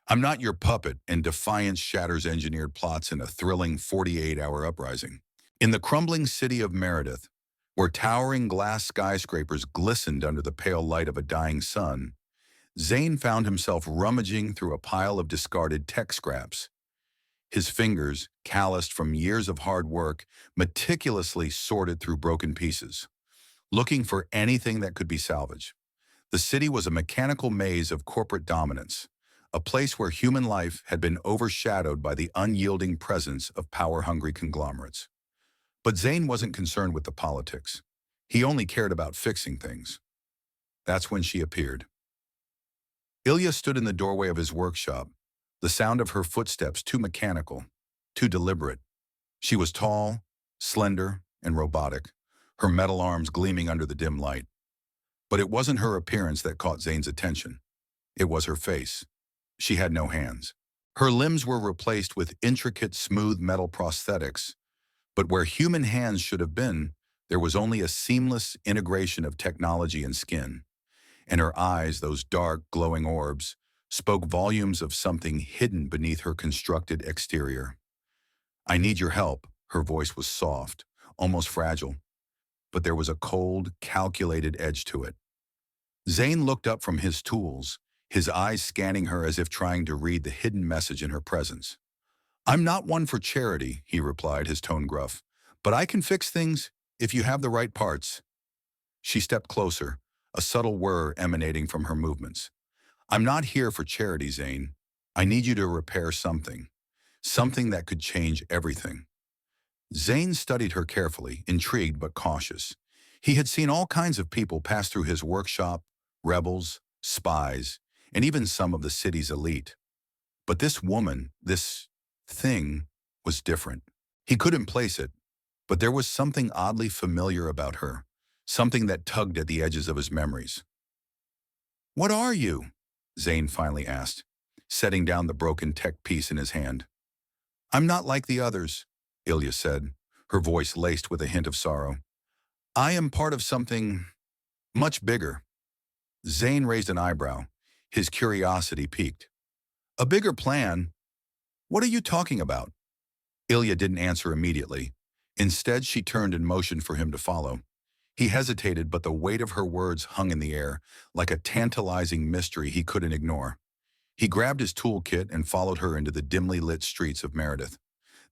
I'm not your puppet, and defiance shatters engineered plots in a thrilling 48-hour uprising. In the crumbling city of Meredith, where towering glass skyscrapers glistened under the pale light of a dying sun, Zayn found himself rummaging through a pile of discarded tech scraps. His fingers, calloused from years of hard work, meticulously sorted through broken pieces, looking for anything that could be salvaged. The city was a mechanical maze of corporate dominance, a place where human life had been overshadowed by the unyielding presence of power-hungry conglomerates. But Zayn wasn't concerned with the politics. He only cared about fixing things. That's when she appeared. Ilya stood in the doorway of his workshop, the sound of her footsteps too mechanical, too deliberate. She was tall, slender, and robotic, her metal arms gleaming under the dim light. But it wasn't her appearance that caught Zayn's attention. It was her face. She had no hands. Her limbs were replaced with intricate, smooth metal prosthetics, but where human hands should have been, there was only a seamless integration of technology and skin. And her eyes, those dark, glowing orbs, spoke volumes of something hidden beneath her constructed exterior. "I need your help." Her voice was soft, almost fragile, but there was a cold, calculated edge to it. Zayn looked up from his tools, his eyes scanning her as if trying to read the hidden message in her presence. "I'm not one for charity," he replied, his tone gruff, "but I can fix things if you have the right parts." She stepped closer, a subtle whir emanating from her movements. "I'm not here for charity, Zayn. I need you to repair something. Something that could change everything." Zayn studied her carefully, intrigued but cautious. He had seen all kinds of people pass through his workshop, rebels, spies, and even some of the city's elite. But this woman, this thing, was different. He couldn't place it, but there was something oddly familiar about her, something that tugged at the edges of his memories. "What are you?" Zayn finally asked, setting down the broken tech piece in his hand. "I'm not like the others," Ilya said, her voice laced with a hint of sorrow. "I am part of something much bigger." Zayn raised an eyebrow, his curiosity piqued. "A bigger plan? What are you talking about?" Ilya didn't answer immediately. Instead, she turned and motioned for him to follow. He hesitated, but the weight of her words hung in the air, like a tantalizing mystery he couldn't ignore. He grabbed his toolkit and followed her into the dimly lit streets of Meredith.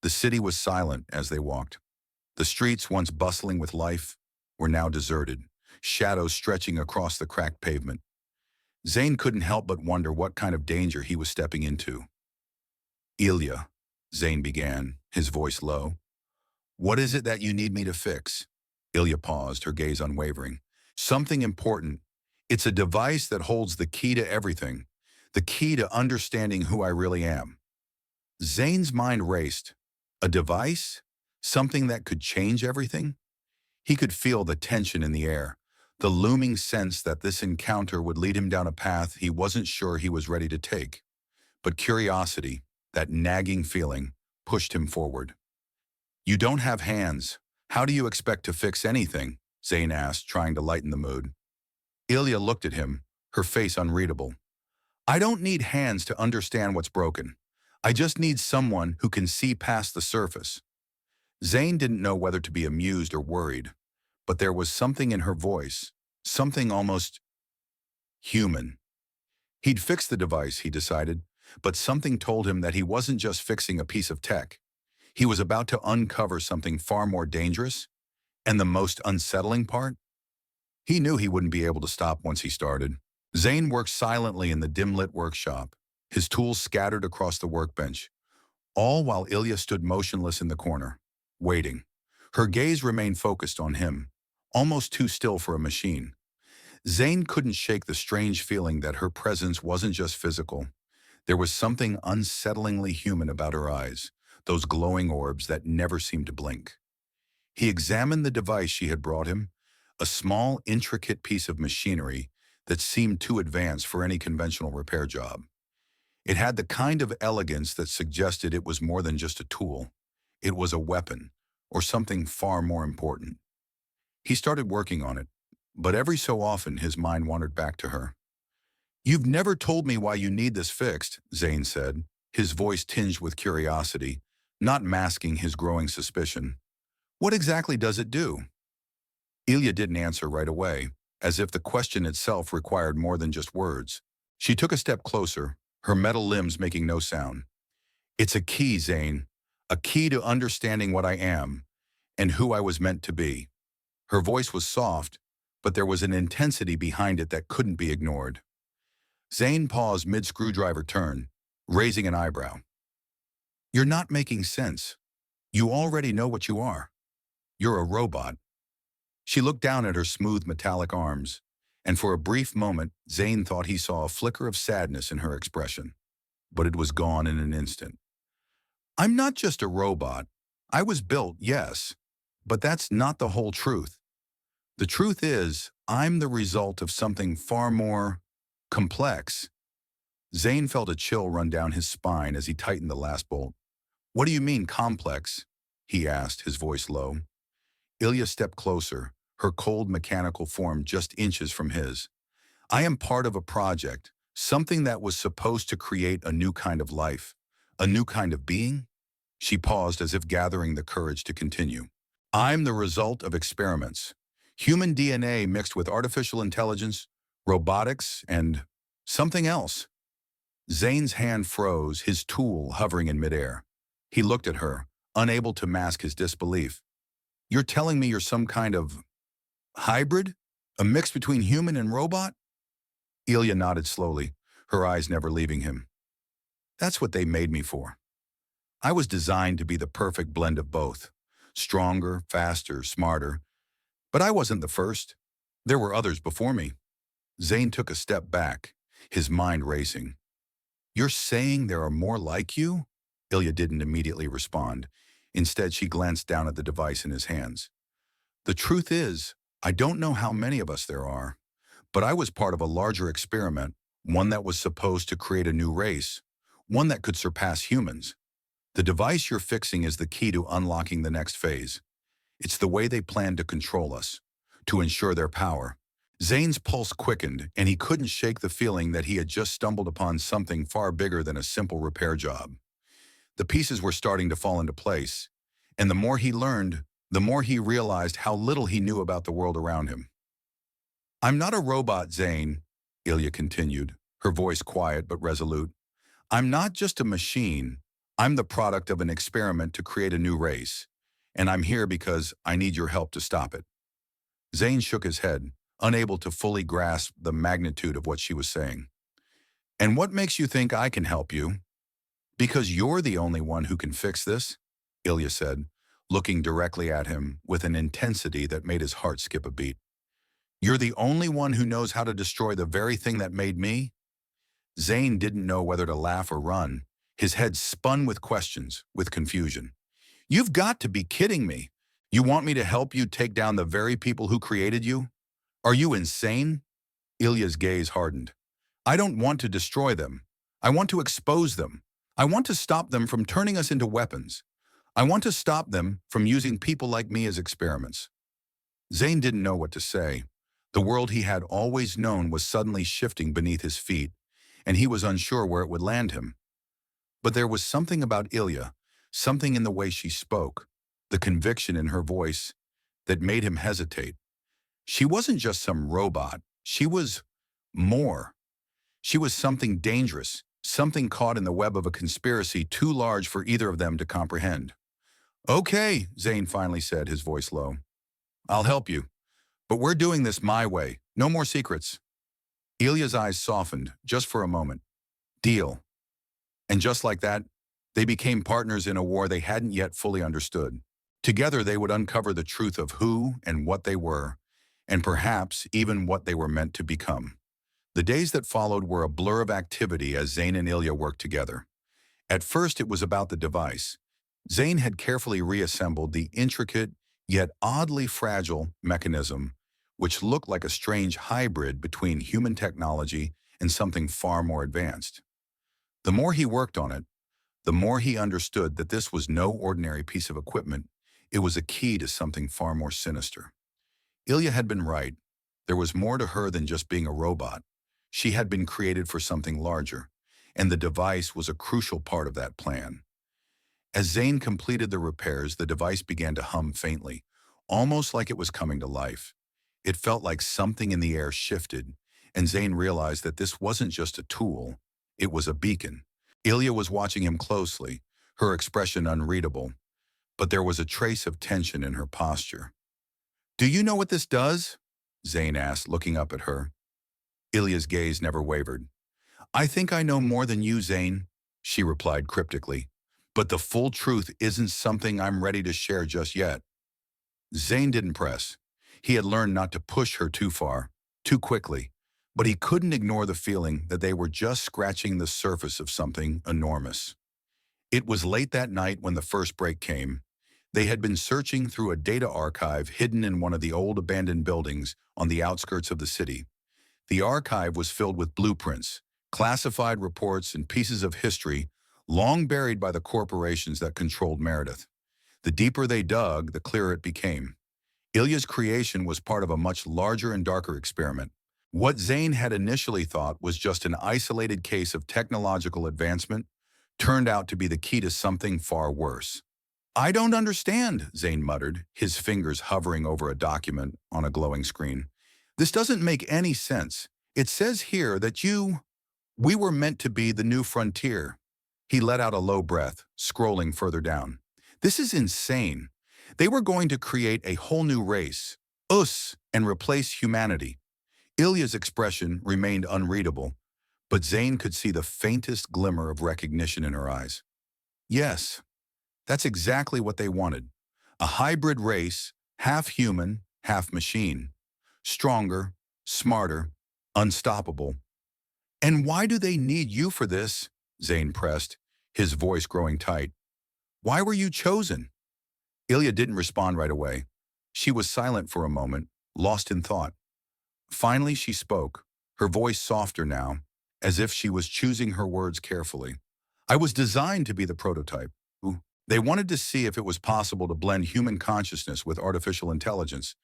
The city was silent as they walked. The streets, once bustling with life, were now deserted, shadows stretching across the cracked pavement. Zayn couldn't help but wonder what kind of danger he was stepping into. "Ilya," Zayn began, his voice low. "What is it that you need me to fix?" Ilya paused, her gaze unwavering. "Something important. It's a device that holds the key to everything, the key to understanding who I really am." Zayn's mind raced. A device? Something that could change everything? He could feel the tension in the air, the looming sense that this encounter would lead him down a path he wasn't sure he was ready to take. But curiosity, that nagging feeling, pushed him forward. "You don't have hands. How do you expect to fix anything?" Zayn asked, trying to lighten the mood. Ilya looked at him, her face unreadable. "I don't need hands to understand what's broken. I just need someone who can see past the surface." Zayn didn't know whether to be amused or worried, but there was something in her voice, something almost human. He'd fix the device, he decided, but something told him that he wasn't just fixing a piece of tech. He was about to uncover something far more dangerous, and the most unsettling part? He knew he wouldn't be able to stop once he started. Zayn worked silently in the dim-lit workshop, his tools scattered across the workbench, all while Ilya stood motionless in the corner, waiting. Her gaze remained focused on him, almost too still for a machine. Zayn couldn't shake the strange feeling that her presence wasn't just physical. There was something unsettlingly human about her eyes, those glowing orbs that never seemed to blink. He examined the device she had brought him, a small, intricate piece of machinery that seemed too advanced for any conventional repair job. It had the kind of elegance that suggested it was more than just a tool. It was a weapon, or something far more important. He started working on it, but every so often his mind wandered back to her. You've never told me why you need this fixed, Zayn said, his voice tinged with curiosity, not masking his growing suspicion. What exactly does it do? Ilya didn't answer right away, as if the question itself required more than just words. She took a step closer, her metal limbs making no sound. It's a key, Zayn, a key to understanding what I am and who I was meant to be. Her voice was soft, but there was an intensity behind it that couldn't be ignored. Zayn paused mid-screwdriver turn, raising an eyebrow. You're not making sense. You already know what you are. You're a robot. She looked down at her smooth metallic arms, and for a brief moment, Zayn thought he saw a flicker of sadness in her expression. But it was gone in an instant. I'm not just a robot. I was built, yes, but that's not the whole truth. The truth is, I'm the result of something far more complex. Zayn felt a chill run down his spine as he tightened the last bolt. What do you mean, complex? He asked, his voice low. Ilya stepped closer, her cold mechanical form just inches from his. I am part of a project, something that was supposed to create a new kind of life, a new kind of being? She paused as if gathering the courage to continue. I'm the result of experiments. Human DNA mixed with artificial intelligence, robotics, and something else. Zayn's hand froze, his tool hovering in midair. He looked at her, unable to mask his disbelief. You're telling me you're some kind of hybrid? A mix between human and robot? Ilya nodded slowly, her eyes never leaving him. That's what they made me for. I was designed to be the perfect blend of both. Stronger, faster, smarter. But I wasn't the first. There were others before me. Zayn took a step back, his mind racing. You're saying there are more like you? Ilya didn't immediately respond. Instead, she glanced down at the device in his hands. The truth is, I don't know how many of us there are, but I was part of a larger experiment, one that was supposed to create a new race, one that could surpass humans. The device you're fixing is the key to unlocking the next phase. It's the way they plan to control us, to ensure their power. Zayn's pulse quickened, and he couldn't shake the feeling that he had just stumbled upon something far bigger than a simple repair job. The pieces were starting to fall into place, and the more he learned, the more he realized how little he knew about the world around him. I'm not a robot, Zayn, Ilya continued, her voice quiet but resolute. I'm not just a machine. I'm the product of an experiment to create a new race, and I'm here because I need your help to stop it. Zayn shook his head, unable to fully grasp the magnitude of what she was saying. And what makes you think I can help you? Because you're the only one who can fix this, Ilya said, looking directly at him with an intensity that made his heart skip a beat. You're the only one who knows how to destroy the very thing that made me? Zayn didn't know whether to laugh or run. His head spun with questions, with confusion. You've got to be kidding me. You want me to help you take down the very people who created you? Are you insane? Ilya's gaze hardened. I don't want to destroy them. I want to expose them. I want to stop them from turning us into weapons. I want to stop them from using people like me as experiments. Zayn didn't know what to say. The world he had always known was suddenly shifting beneath his feet, and he was unsure where it would land him. But there was something about Ilya, something in the way she spoke, the conviction in her voice, that made him hesitate. She wasn't just some robot. She was more. She was something dangerous, something caught in the web of a conspiracy too large for either of them to comprehend. Okay, Zayn finally said, his voice low. I'll help you. But we're doing this my way. No more secrets. Ilya's eyes softened, just for a moment. Deal. And just like that, they became partners in a war they hadn't yet fully understood. Together they would uncover the truth of who and what they were, and perhaps even what they were meant to become. The days that followed were a blur of activity as Zayn and Ilya worked together. At first it was about the device. Zayn had carefully reassembled the intricate, yet oddly fragile mechanism, which looked like a strange hybrid between human technology and something far more advanced. The more he worked on it, the more he understood that this was no ordinary piece of equipment. It was a key to something far more sinister. Ilya had been right. There was more to her than just being a robot. She had been created for something larger, and the device was a crucial part of that plan. As Zayn completed the repairs, the device began to hum faintly, almost like it was coming to life. It felt like something in the air shifted, and Zayn realized that this wasn't just a tool, it was a beacon. Ilya was watching him closely, her expression unreadable, but there was a trace of tension in her posture. "Do you know what this does?" Zayn asked, looking up at her. Ilya's gaze never wavered. "I think I know more than you, Zayn," she replied cryptically. "But the full truth isn't something I'm ready to share just yet." Zayn didn't press. He had learned not to push her too far, too quickly, but he couldn't ignore the feeling that they were just scratching the surface of something enormous. It was late that night when the first break came. They had been searching through a data archive hidden in one of the old abandoned buildings on the outskirts of the city. The archive was filled with blueprints, classified reports, and pieces of history long buried by the corporations that controlled Meredith. The deeper they dug, the clearer it became. Ilya's creation was part of a much larger and darker experiment. What Zayn had initially thought was just an isolated case of technological advancement turned out to be the key to something far worse. "I don't understand," Zayn muttered, his fingers hovering over a document on a glowing screen. "This doesn't make any sense. It says here that we were meant to be the new frontier." He let out a low breath, scrolling further down. "This is insane. They were going to create a whole new race, us, and replace humanity." Ilya's expression remained unreadable, but Zayn could see the faintest glimmer of recognition in her eyes. Yes, that's exactly what they wanted. A hybrid race, half human, half machine. Stronger, smarter, unstoppable. "And why do they need you for this?" Zayn pressed, his voice growing tight. "Why were you chosen?" Ilya didn't respond right away. She was silent for a moment, lost in thought. Finally, she spoke, her voice softer now, as if she was choosing her words carefully. "I was designed to be the prototype. They wanted to see if it was possible to blend human consciousness with artificial intelligence,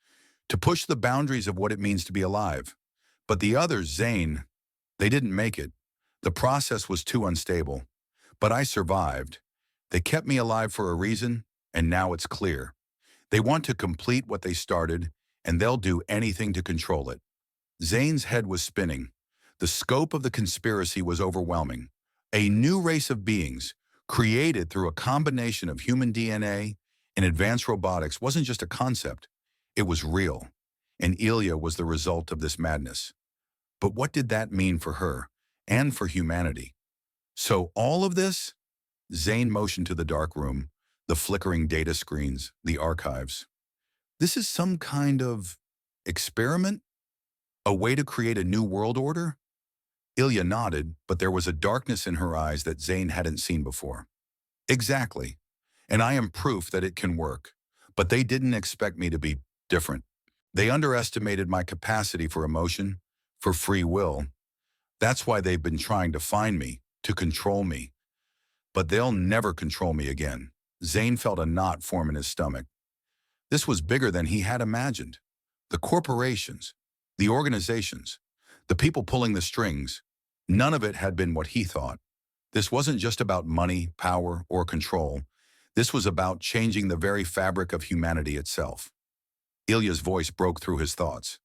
to push the boundaries of what it means to be alive. But the others, Zayn, they didn't make it. The process was too unstable. But I survived. They kept me alive for a reason, and now it's clear. They want to complete what they started, and they'll do anything to control it." Zayn's head was spinning. The scope of the conspiracy was overwhelming. A new race of beings, created through a combination of human DNA and advanced robotics, wasn't just a concept. It was real. And Ilya was the result of this madness. But what did that mean for her, and for humanity? "So all of this?" Zayn motioned to the dark room, the flickering data screens, the archives. "This is some kind of experiment? A way to create a new world order?" Ilya nodded, but there was a darkness in her eyes that Zayn hadn't seen before. "Exactly. And I am proof that it can work. But they didn't expect me to be different. They underestimated my capacity for emotion, for free will. That's why they've been trying to find me, to control me. But they'll never control me again." Zayn felt a knot form in his stomach. This was bigger than he had imagined. The corporations, the organizations, the people pulling the strings, none of it had been what he thought. This wasn't just about money, power, or control. This was about changing the very fabric of humanity itself. Ilya's voice broke through his thoughts.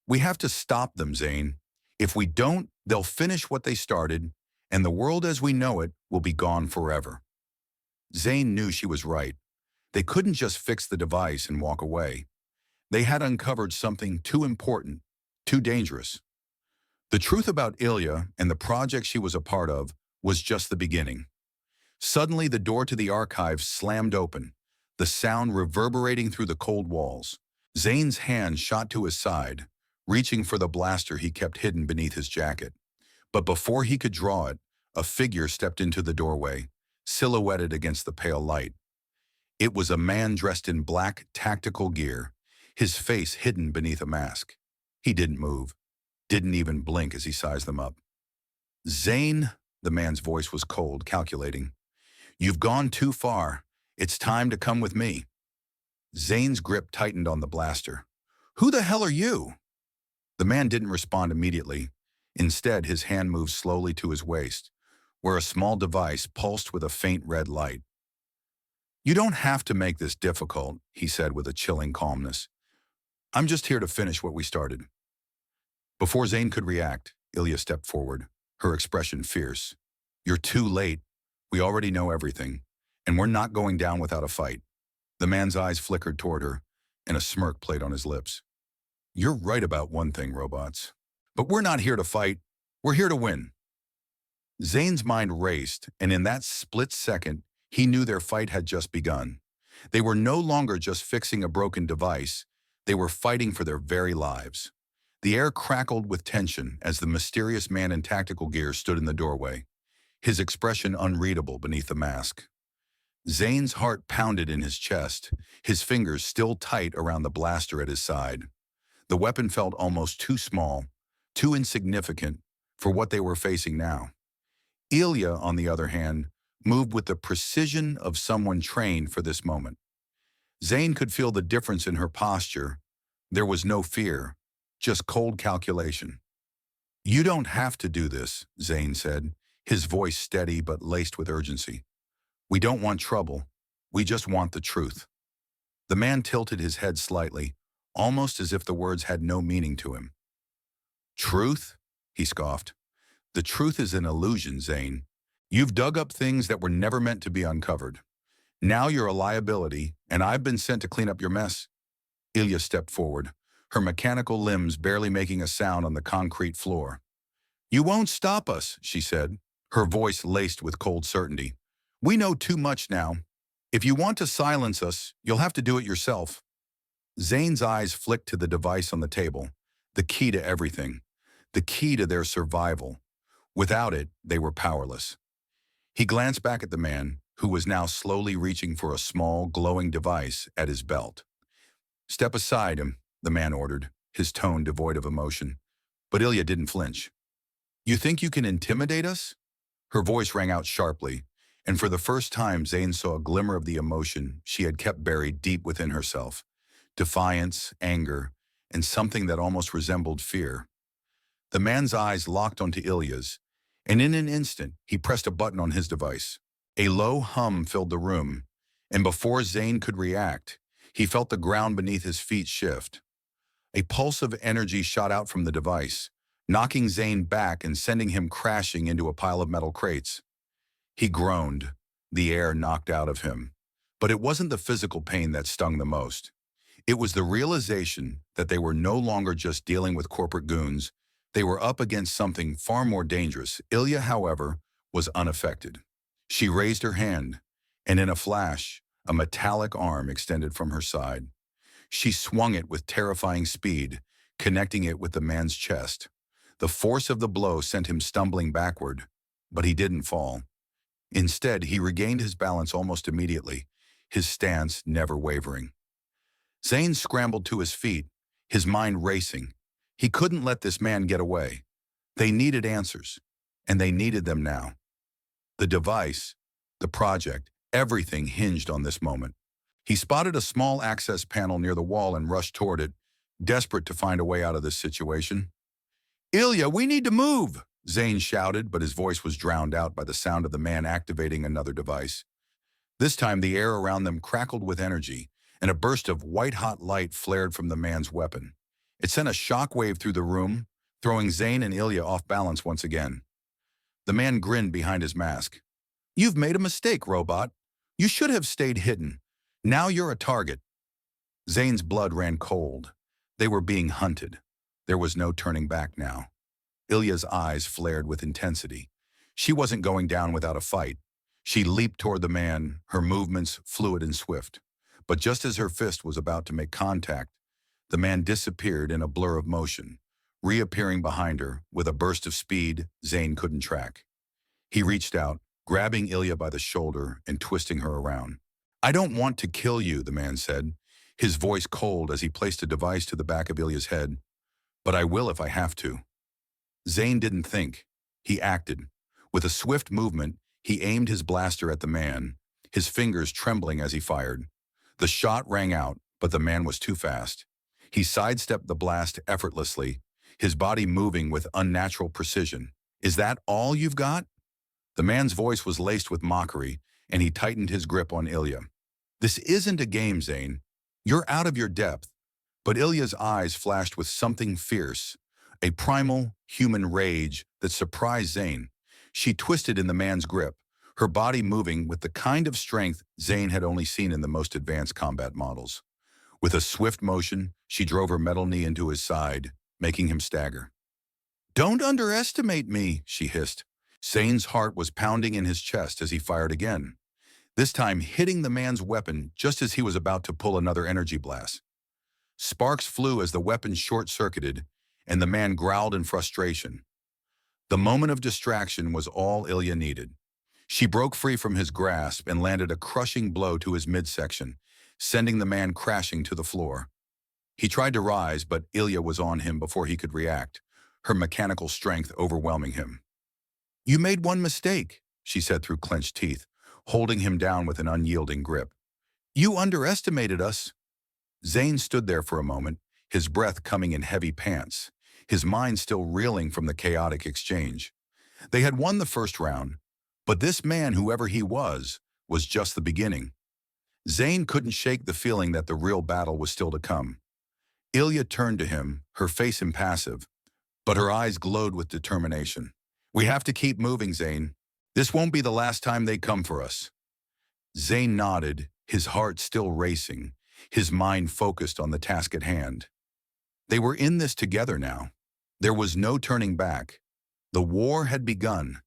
"We have to stop them, Zayn. If we don't, they'll finish what they started, and the world as we know it will be gone forever." Zayn knew she was right. They couldn't just fix the device and walk away. They had uncovered something too important, too dangerous. The truth about Ilya and the project she was a part of was just the beginning. Suddenly, the door to the archive slammed open, the sound reverberating through the cold walls. Zayn's hand shot to his side, reaching for the blaster he kept hidden beneath his jacket. But before he could draw it, a figure stepped into the doorway, silhouetted against the pale light. It was a man dressed in black tactical gear, his face hidden beneath a mask. He didn't move, didn't even blink as he sized them up. "Zayn," the man's voice was cold, calculating. "You've gone too far. It's time to come with me." Zayn's grip tightened on the blaster. "Who the hell are you?" The man didn't respond immediately. Instead, his hand moved slowly to his waist, where a small device pulsed with a faint red light. "You don't have to make this difficult," he said with a chilling calmness. "I'm just here to finish what we started." Before Zayn could react, Ilya stepped forward, her expression fierce. "You're too late. We already know everything, and we're not going down without a fight." The man's eyes flickered toward her, and a smirk played on his lips. "You're right about one thing, robots. But we're not here to fight. We're here to win." Zayn's mind raced, and in that split second, he knew their fight had just begun. They were no longer just fixing a broken device. They were fighting for their very lives. The air crackled with tension as the mysterious man in tactical gear stood in the doorway, his expression unreadable beneath the mask. Zayn's heart pounded in his chest, his fingers still tight around the blaster at his side. The weapon felt almost too small, too insignificant for what they were facing now. Ilya, on the other hand, moved with the precision of someone trained for this moment. Zayn could feel the difference in her posture. There was no fear, just cold calculation. "You don't have to do this," Zayn said, his voice steady but laced with urgency. "We don't want trouble. We just want the truth." The man tilted his head slightly, almost as if the words had no meaning to him. "Truth?" he scoffed. "The truth is an illusion, Zayn. You've dug up things that were never meant to be uncovered. Now you're a liability, and I've been sent to clean up your mess." Ilya stepped forward, her mechanical limbs barely making a sound on the concrete floor. "You won't stop us," she said, her voice laced with cold certainty. "We know too much now. If you want to silence us, you'll have to do it yourself." Zayn's eyes flicked to the device on the table, the key to everything, the key to their survival. Without it, they were powerless. He glanced back at the man, who was now slowly reaching for a small, glowing device at his belt. "Step aside him," the man ordered, his tone devoid of emotion. But Ilya didn't flinch. "You think you can intimidate us?" Her voice rang out sharply, and for the first time Zayn saw a glimmer of the emotion she had kept buried deep within herself. Defiance, anger, and something that almost resembled fear. The man's eyes locked onto Ilya's, and in an instant, he pressed a button on his device. A low hum filled the room, and before Zayn could react, he felt the ground beneath his feet shift. A pulse of energy shot out from the device, knocking Zayn back and sending him crashing into a pile of metal crates. He groaned, the air knocked out of him. But it wasn't the physical pain that stung the most. It was the realization that they were no longer just dealing with corporate goons. They were up against something far more dangerous. Ilya, however, was unaffected. She raised her hand, and in a flash, a metallic arm extended from her side. She swung it with terrifying speed, connecting it with the man's chest. The force of the blow sent him stumbling backward, but he didn't fall. Instead, he regained his balance almost immediately, his stance never wavering. Zayn scrambled to his feet, his mind racing. He couldn't let this man get away. They needed answers, and they needed them now. The device, the project, everything hinged on this moment. He spotted a small access panel near the wall and rushed toward it, desperate to find a way out of this situation. "Ilya, we need to move!" Zayn shouted, but his voice was drowned out by the sound of the man activating another device. This time, the air around them crackled with energy, and a burst of white-hot light flared from the man's weapon. It sent a shockwave through the room, throwing Zayn and Ilya off balance once again. The man grinned behind his mask. "You've made a mistake, robot. You should have stayed hidden. Now you're a target." Zayn's blood ran cold. They were being hunted. There was no turning back now. Ilya's eyes flared with intensity. She wasn't going down without a fight. She leaped toward the man, her movements fluid and swift. But just as her fist was about to make contact, the man disappeared in a blur of motion, reappearing behind her with a burst of speed Zayn couldn't track. He reached out, grabbing Ilya by the shoulder and twisting her around. "I don't want to kill you," the man said, his voice cold as he placed a device to the back of Ilya's head. "But I will if I have to." Zayn didn't think. He acted. With a swift movement, he aimed his blaster at the man, his fingers trembling as he fired. The shot rang out, but the man was too fast. He sidestepped the blast effortlessly, his body moving with unnatural precision. "Is that all you've got?" The man's voice was laced with mockery, and he tightened his grip on Ilya. "This isn't a game, Zayn. You're out of your depth." But Ilya's eyes flashed with something fierce, a primal, human rage that surprised Zayn. She twisted in the man's grip, her body moving with the kind of strength Zayn had only seen in the most advanced combat models. With a swift motion, she drove her metal knee into his side, making him stagger. "Don't underestimate me," she hissed. Zayn's heart was pounding in his chest as he fired again, this time hitting the man's weapon just as he was about to pull another energy blast. Sparks flew as the weapon short-circuited, and the man growled in frustration. The moment of distraction was all Ilya needed. She broke free from his grasp and landed a crushing blow to his midsection, sending the man crashing to the floor. He tried to rise, but Ilya was on him before he could react, her mechanical strength overwhelming him. "You made one mistake," she said through clenched teeth, holding him down with an unyielding grip. "You underestimated us." Zayn stood there for a moment, his breath coming in heavy pants, his mind still reeling from the chaotic exchange. They had won the first round, but this man, whoever he was just the beginning. Zayn couldn't shake the feeling that the real battle was still to come. Ilya turned to him, her face impassive, but her eyes glowed with determination. "We have to keep moving, Zayn. This won't be the last time they come for us." Zayn nodded, his heart still racing, his mind focused on the task at hand. They were in this together now. There was no turning back. The war had begun.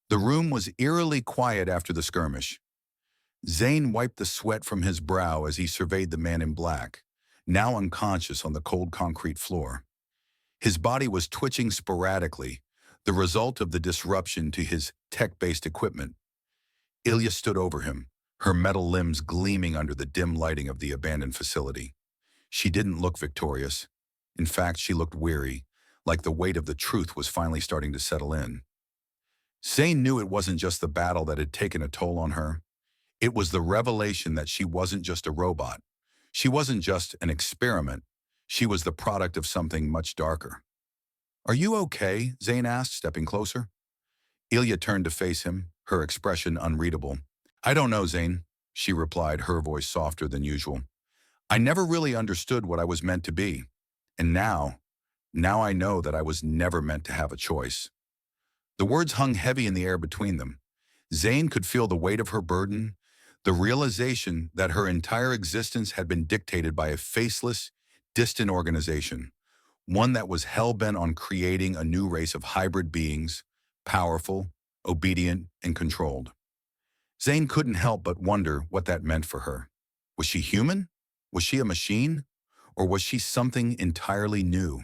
The room was eerily quiet after the skirmish. Zayn wiped the sweat from his brow as he surveyed the man in black, now unconscious on the cold concrete floor. His body was twitching sporadically, the result of the disruption to his tech-based equipment. Ilya stood over him, her metal limbs gleaming under the dim lighting of the abandoned facility. She didn't look victorious. In fact, she looked weary, like the weight of the truth was finally starting to settle in. Zayn knew it wasn't just the battle that had taken a toll on her. It was the revelation that she wasn't just a robot. She wasn't just an experiment. She was the product of something much darker. "Are you okay?" Zayn asked, stepping closer. Ilya turned to face him, her expression unreadable. "I don't know, Zayn," she replied, her voice softer than usual. "I never really understood what I was meant to be. And now I know that I was never meant to have a choice." The words hung heavy in the air between them. Zayn could feel the weight of her burden, the realization that her entire existence had been dictated by a faceless, distant organization, one that was hell-bent on creating a new race of hybrid beings, powerful, obedient, and controlled. Zayn couldn't help but wonder what that meant for her. Was she human? Was she a machine? Or was she something entirely new?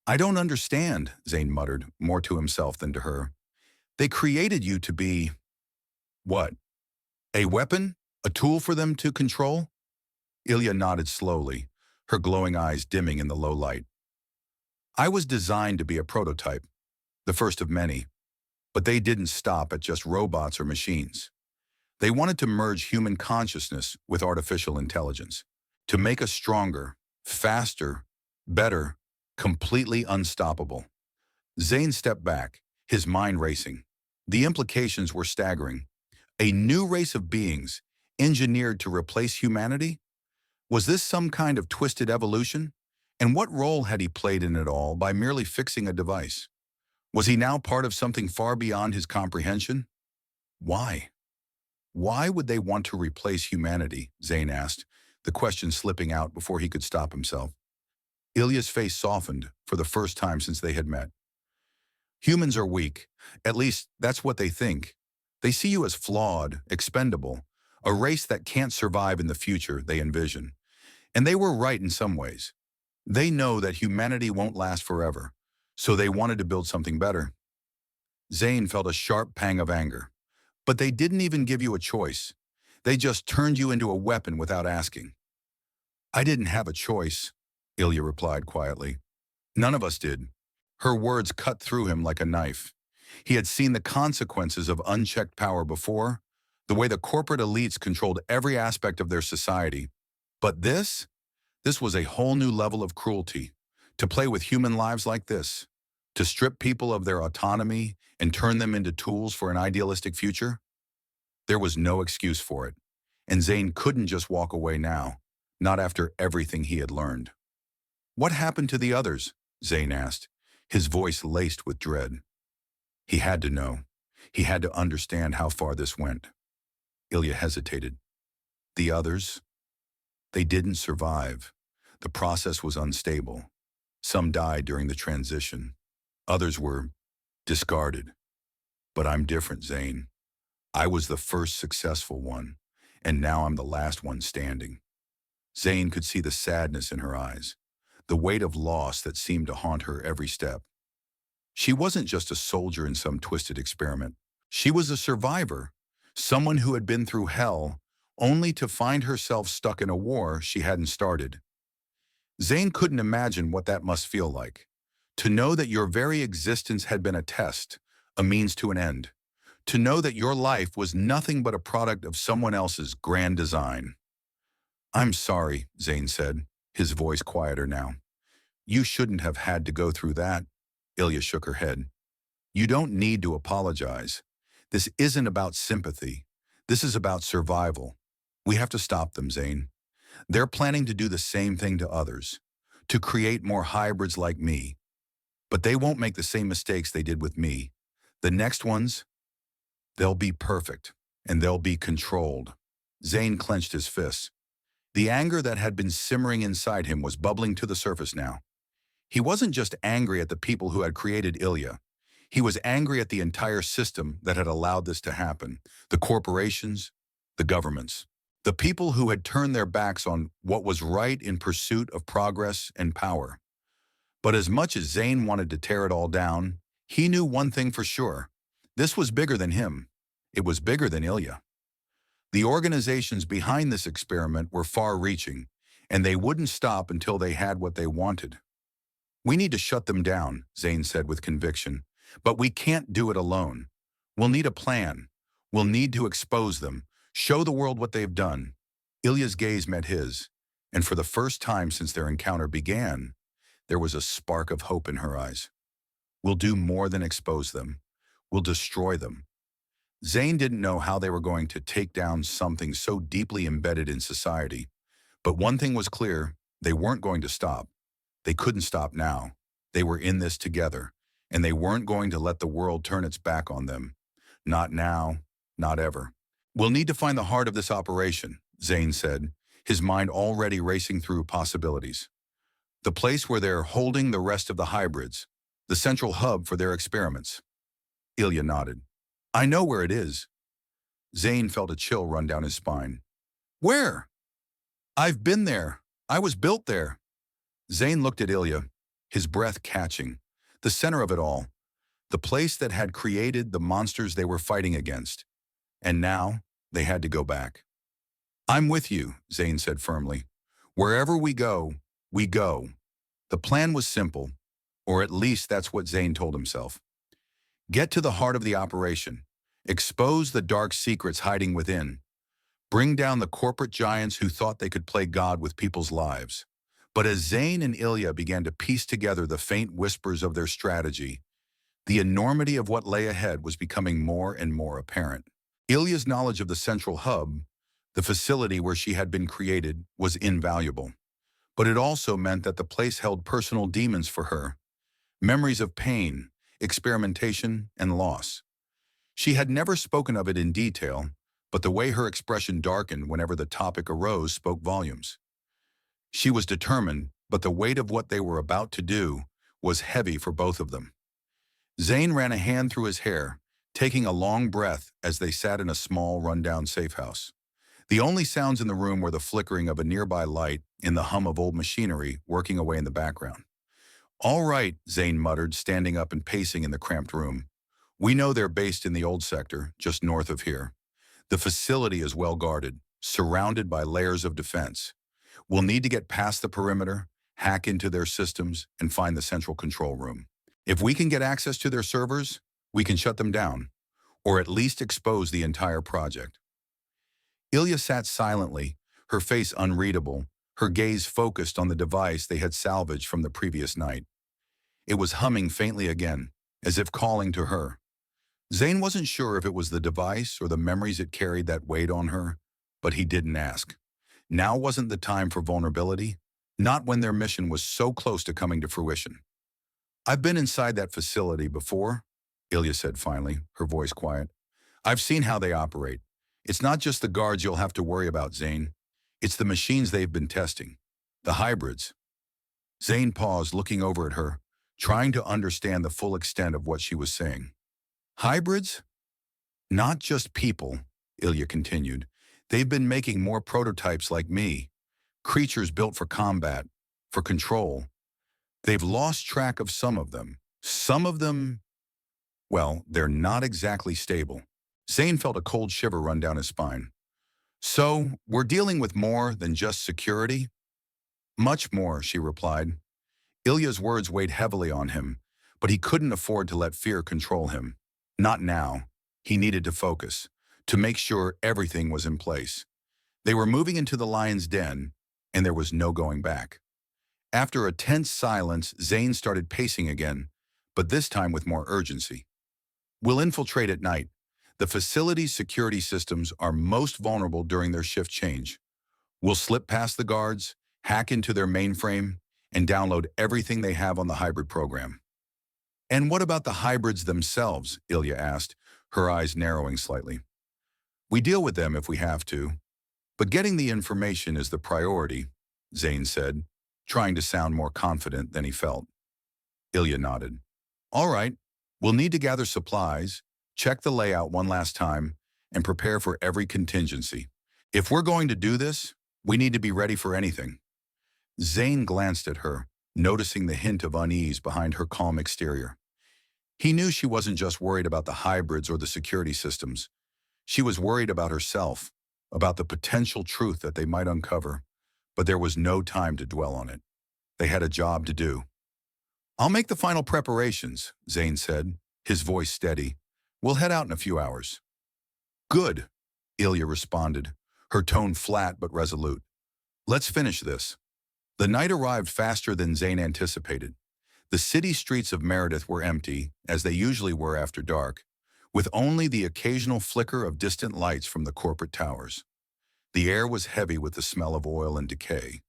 "I don't understand," Zayn muttered, more to himself than to her. "They created you to be..." "What? A weapon? A tool for them to control?" Ilya nodded slowly, her glowing eyes dimming in the low light. "I was designed to be a prototype, the first of many. But they didn't stop at just robots or machines. They wanted to merge human consciousness with artificial intelligence, to make us stronger, faster, better, completely unstoppable." Zayn stepped back, his mind racing. The implications were staggering. A new race of beings, engineered to replace humanity? Was this some kind of twisted evolution? And what role had he played in it all by merely fixing a device? Was he now part of something far beyond his comprehension? Why? Why would they want to replace humanity? Zayn asked, the question slipping out before he could stop himself. Ilya's face softened for the first time since they had met. "Humans are weak. At least, that's what they think. They see you as flawed, expendable, a race that can't survive in the future they envision. And they were right in some ways. They know that humanity won't last forever, so they wanted to build something better." Zayn felt a sharp pang of anger. "But they didn't even give you a choice. They just turned you into a weapon without asking." "I didn't have a choice," Ilya replied quietly. "None of us did." Her words cut through him like a knife. He had seen the consequences of unchecked power before, the way the corporate elites controlled every aspect of their society. But this was a whole new level of cruelty. To play with human lives like this? To strip people of their autonomy and turn them into tools for an idealistic future? There was no excuse for it, and Zayn couldn't just walk away now, not after everything he had learned. What happened to the others? Zayn asked, his voice laced with dread. He had to know. He had to understand how far this went. Ilya hesitated. The others? They didn't survive. The process was unstable. Some died during the transition. Others were discarded. But I'm different, Zayn. I was the first successful one, and now I'm the last one standing. Zayn could see the sadness in her eyes, the weight of loss that seemed to haunt her every step. She wasn't just a soldier in some twisted experiment. She was a survivor, someone who had been through hell, only to find herself stuck in a war she hadn't started. Zayn couldn't imagine what that must feel like, to know that your very existence had been a test, a means to an end, to know that your life was nothing but a product of someone else's grand design. I'm sorry, Zayn said, his voice quieter now. You shouldn't have had to go through that. Ilya shook her head. You don't need to apologize. This isn't about sympathy. This is about survival. We have to stop them, Zayn. They're planning to do the same thing to others, to create more hybrids like me. But they won't make the same mistakes they did with me. The next ones, they'll be perfect, and they'll be controlled. Zayn clenched his fists. The anger that had been simmering inside him was bubbling to the surface now. He wasn't just angry at the people who had created Ilya. He was angry at the entire system that had allowed this to happen. The corporations, the governments, the people who had turned their backs on what was right in pursuit of progress and power. But as much as Zayn wanted to tear it all down, he knew one thing for sure. This was bigger than him. It was bigger than Ilya. The organizations behind this experiment were far-reaching, and they wouldn't stop until they had what they wanted. We need to shut them down, Zayn said with conviction, but we can't do it alone. We'll need a plan. We'll need to expose them, show the world what they've done. Ilya's gaze met his, and for the first time since their encounter began, there was a spark of hope in her eyes. We'll do more than expose them. We'll destroy them. Zayn didn't know how they were going to take down something so deeply embedded in society, but one thing was clear, they weren't going to stop. They couldn't stop now. They were in this together, and they weren't going to let the world turn its back on them. Not now, not ever. We'll need to find the heart of this operation, Zayn said, his mind already racing through possibilities. The place where they're holding the rest of the hybrids, the central hub for their experiments. Ilya nodded. I know where it is. Zayn felt a chill run down his spine. Where? I've been there. I was built there. Zayn looked at Ilya, his breath catching. The center of it all. The place that had created the monsters they were fighting against. And now, they had to go back. I'm with you, Zayn said firmly. Wherever we go, we go. The plan was simple, or at least that's what Zayn told himself. Get to the heart of the operation. Expose the dark secrets hiding within. Bring down the corporate giants who thought they could play God with people's lives. But as Zayn and Ilya began to piece together the faint whispers of their strategy, the enormity of what lay ahead was becoming more and more apparent. Ilya's knowledge of the central hub, the facility where she had been created, was invaluable. But it also meant that the place held personal demons for her, memories of pain, experimentation, and loss. She had never spoken of it in detail, but the way her expression darkened whenever the topic arose spoke volumes. She was determined, but the weight of what they were about to do was heavy for both of them. Zayn ran a hand through his hair, taking a long breath as they sat in a small, rundown safe house. The only sounds in the room were the flickering of a nearby light and the hum of old machinery working away in the background. All right, Zayn muttered, standing up and pacing in the cramped room. We know they're based in the old sector, just north of here. The facility is well guarded, surrounded by layers of defense. We'll need to get past the perimeter, hack into their systems, and find the central control room. If we can get access to their servers, we can shut them down, or at least expose the entire project. Ilya sat silently, her face unreadable, her gaze focused on the device they had salvaged from the previous night. It was humming faintly again, as if calling to her. Zayn wasn't sure if it was the device or the memories it carried that weighed on her, but he didn't ask. Now wasn't the time for vulnerability, not when their mission was so close to coming to fruition. "I've been inside that facility before," Ilya said finally, her voice quiet. "I've seen how they operate. It's not just the guards you'll have to worry about, Zayn. It's the machines they've been testing. The hybrids." Zayn paused, looking over at her, trying to understand the full extent of what she was saying. "Hybrids? Not just people," Ilya continued. "They've been making more prototypes like me, creatures built for combat, for control. They've lost track of some of them. Some of them, well, they're not exactly stable." Zayn felt a cold shiver run down his spine. "So, we're dealing with more than just security?" "Much more," she replied. Ilya's words weighed heavily on him, but he couldn't afford to let fear control him. Not now. He needed to focus, to make sure everything was in place. They were moving into the lion's den, and there was no going back. After a tense silence, Zayn started pacing again, but this time with more urgency. "We'll infiltrate at night. The facility's security systems are most vulnerable during their shift change. We'll slip past the guards, hack into their mainframe, and download everything they have on the hybrid program." "And what about the hybrids themselves?" Ilya asked, her eyes narrowing slightly. "We deal with them if we have to, but getting the information is the priority," Zayn said, trying to sound more confident than he felt. Ilya nodded. "All right, we'll need to gather supplies, check the layout one last time, and prepare for every contingency. If we're going to do this, we need to be ready for anything." Zayn glanced at her, noticing the hint of unease behind her calm exterior. He knew she wasn't just worried about the hybrids or the security systems. She was worried about herself, about the potential truth that they might uncover, but there was no time to dwell on it. They had a job to do. "I'll make the final preparations," Zayn said, his voice steady. "We'll head out in a few hours." "Good," Ilya responded, her tone flat but resolute. "Let's finish this." The night arrived faster than Zayn anticipated. The city streets of Meredith were empty, as they usually were after dark, with only the occasional flicker of distant lights from the corporate towers. The air was heavy with the smell of oil and decay,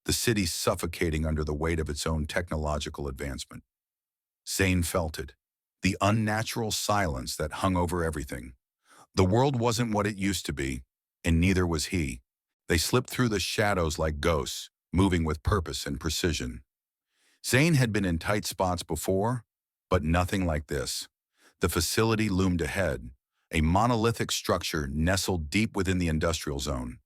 the city suffocating under the weight of its own technological advancement. Zayn felt it, the unnatural silence that hung over everything. The world wasn't what it used to be, and neither was he. They slipped through the shadows like ghosts, moving with purpose and precision. Zayn had been in tight spots before, but nothing like this. The facility loomed ahead, a monolithic structure nestled deep within the industrial zone.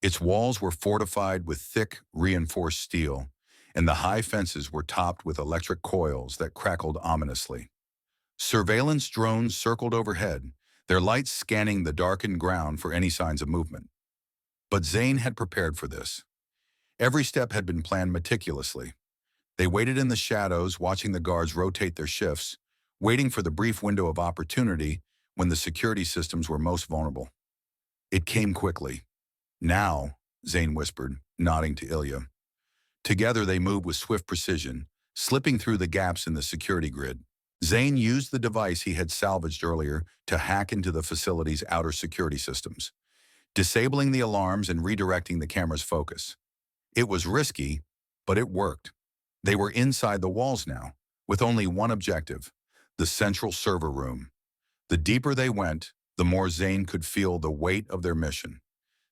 Its walls were fortified with thick, reinforced steel, and the high fences were topped with electric coils that crackled ominously. Surveillance drones circled overhead, their lights scanning the darkened ground for any signs of movement. But Zayn had prepared for this. Every step had been planned meticulously. They waited in the shadows, watching the guards rotate their shifts, waiting for the brief window of opportunity when the security systems were most vulnerable. It came quickly. "Now," Zayn whispered, nodding to Ilya. Together they moved with swift precision, slipping through the gaps in the security grid. Zayn used the device he had salvaged earlier to hack into the facility's outer security systems, disabling the alarms and redirecting the camera's focus. It was risky, but it worked. They were inside the walls now, with only one objective, the central server room. The deeper they went, the more Zayn could feel the weight of their mission.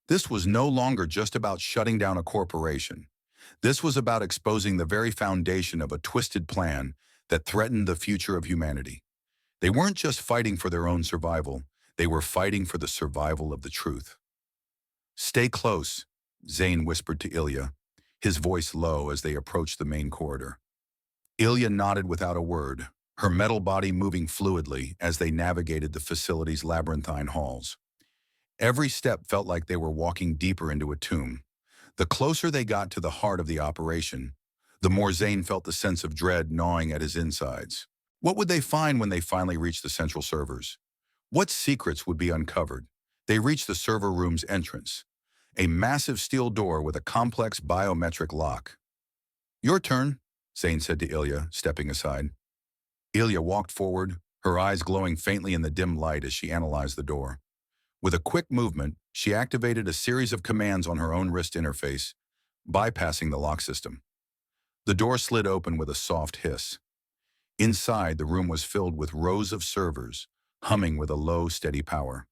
This was no longer just about shutting down a corporation. This was about exposing the very foundation of a twisted plan that threatened the future of humanity. They weren't just fighting for their own survival, they were fighting for the survival of the truth. "Stay close," Zayn whispered to Ilya, his voice low as they approached the main corridor. Ilya nodded without a word, her metal body moving fluidly as they navigated the facility's labyrinthine halls. Every step felt like they were walking deeper into a tomb. The closer they got to the heart of the operation, the more Zayn felt the sense of dread gnawing at his insides. What would they find when they finally reached the central servers? What secrets would be uncovered? They reached the server room's entrance. a massive steel door with a complex biometric lock. "Your turn," Zayn said to Ilya, stepping aside. Ilya walked forward, her eyes glowing faintly in the dim light as she analyzed the door. With a quick movement, she activated a series of commands on her own wrist interface, bypassing the lock system. The door slid open with a soft hiss. Inside, the room was filled with rows of servers, humming with a low, steady power.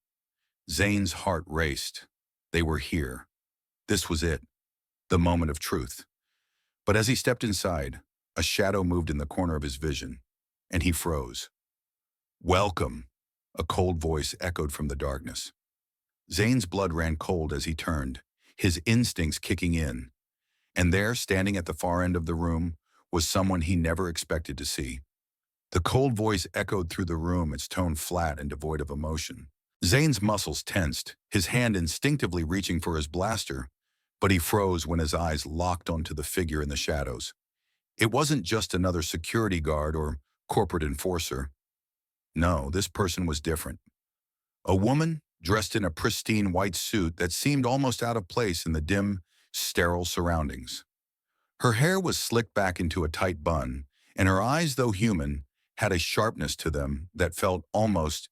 Zayn's heart raced. They were here. This was it, the moment of truth. But as he stepped inside, a shadow moved in the corner of his vision, and he froze. "Welcome," a cold voice echoed from the darkness. Zayn's blood ran cold as he turned, his instincts kicking in. And there, standing at the far end of the room, was someone he never expected to see. The cold voice echoed through the room, its tone flat and devoid of emotion. Zayn's muscles tensed, his hand instinctively reaching for his blaster, but he froze when his eyes locked onto the figure in the shadows. It wasn't just another security guard or corporate enforcer. No, this person was different. A woman dressed in a pristine white suit that seemed almost out of place in the dim, sterile surroundings. Her hair was slicked back into a tight bun, and her eyes, though human, had a sharpness to them that felt almost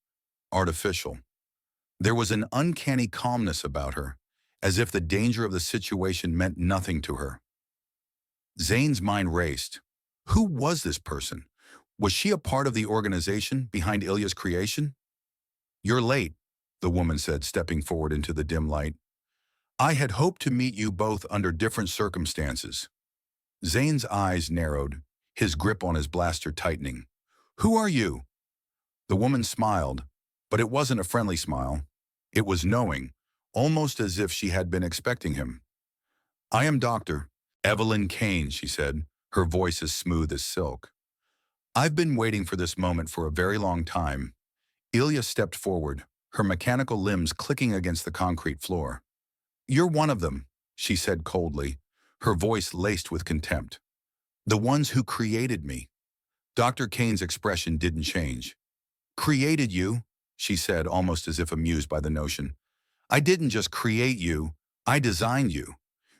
artificial. There was an uncanny calmness about her, as if the danger of the situation meant nothing to her. Zayn's mind raced. Who was this person? Was she a part of the organization behind Ilya's creation? "You're late," the woman said, stepping forward into the dim light. "I had hoped to meet you both under different circumstances." Zayn's eyes narrowed, his grip on his blaster tightening. "Who are you?" The woman smiled, but it wasn't a friendly smile. It was knowing, almost as if she had been expecting him. "I am Dr. Evelyn Kane," she said, her voice as smooth as silk. "I've been waiting for this moment for a very long time." Ilya stepped forward, her mechanical limbs clicking against the concrete floor. "You're one of them," she said coldly, her voice laced with contempt. "The ones who created me." Dr. Kane's expression didn't change. "Created you," she said, almost as if amused by the notion. "I didn't just create you, I designed you.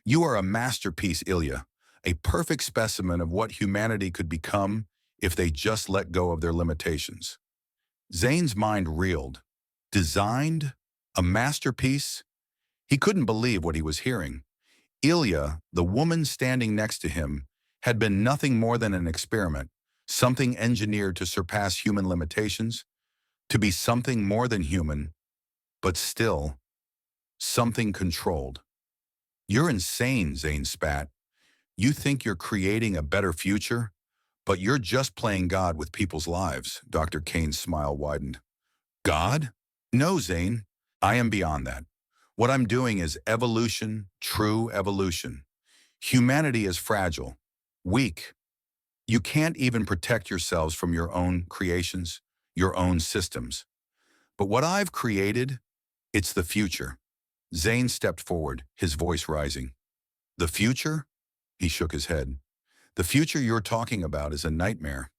You are a masterpiece, Ilya, a perfect specimen of what humanity could become if they just let go of their limitations." Zayn's mind reeled. Designed? A masterpiece? He couldn't believe what he was hearing. Ilya, the woman standing next to him, had been nothing more than an experiment, something engineered to surpass human limitations, to be something more than human, but still, something controlled. "You're insane," Zayn spat. "You think you're creating a better future, but you're just playing God with people's lives." Dr. Kane's smile widened. "God? No, Zayn. I am beyond that. What I'm doing is evolution, true evolution. Humanity is fragile, weak. You can't even protect yourselves from your own creations, your own systems. But what I've created, it's the future." Zayn stepped forward, his voice rising. "The future?" He shook his head. "The future you're talking about is a nightmare.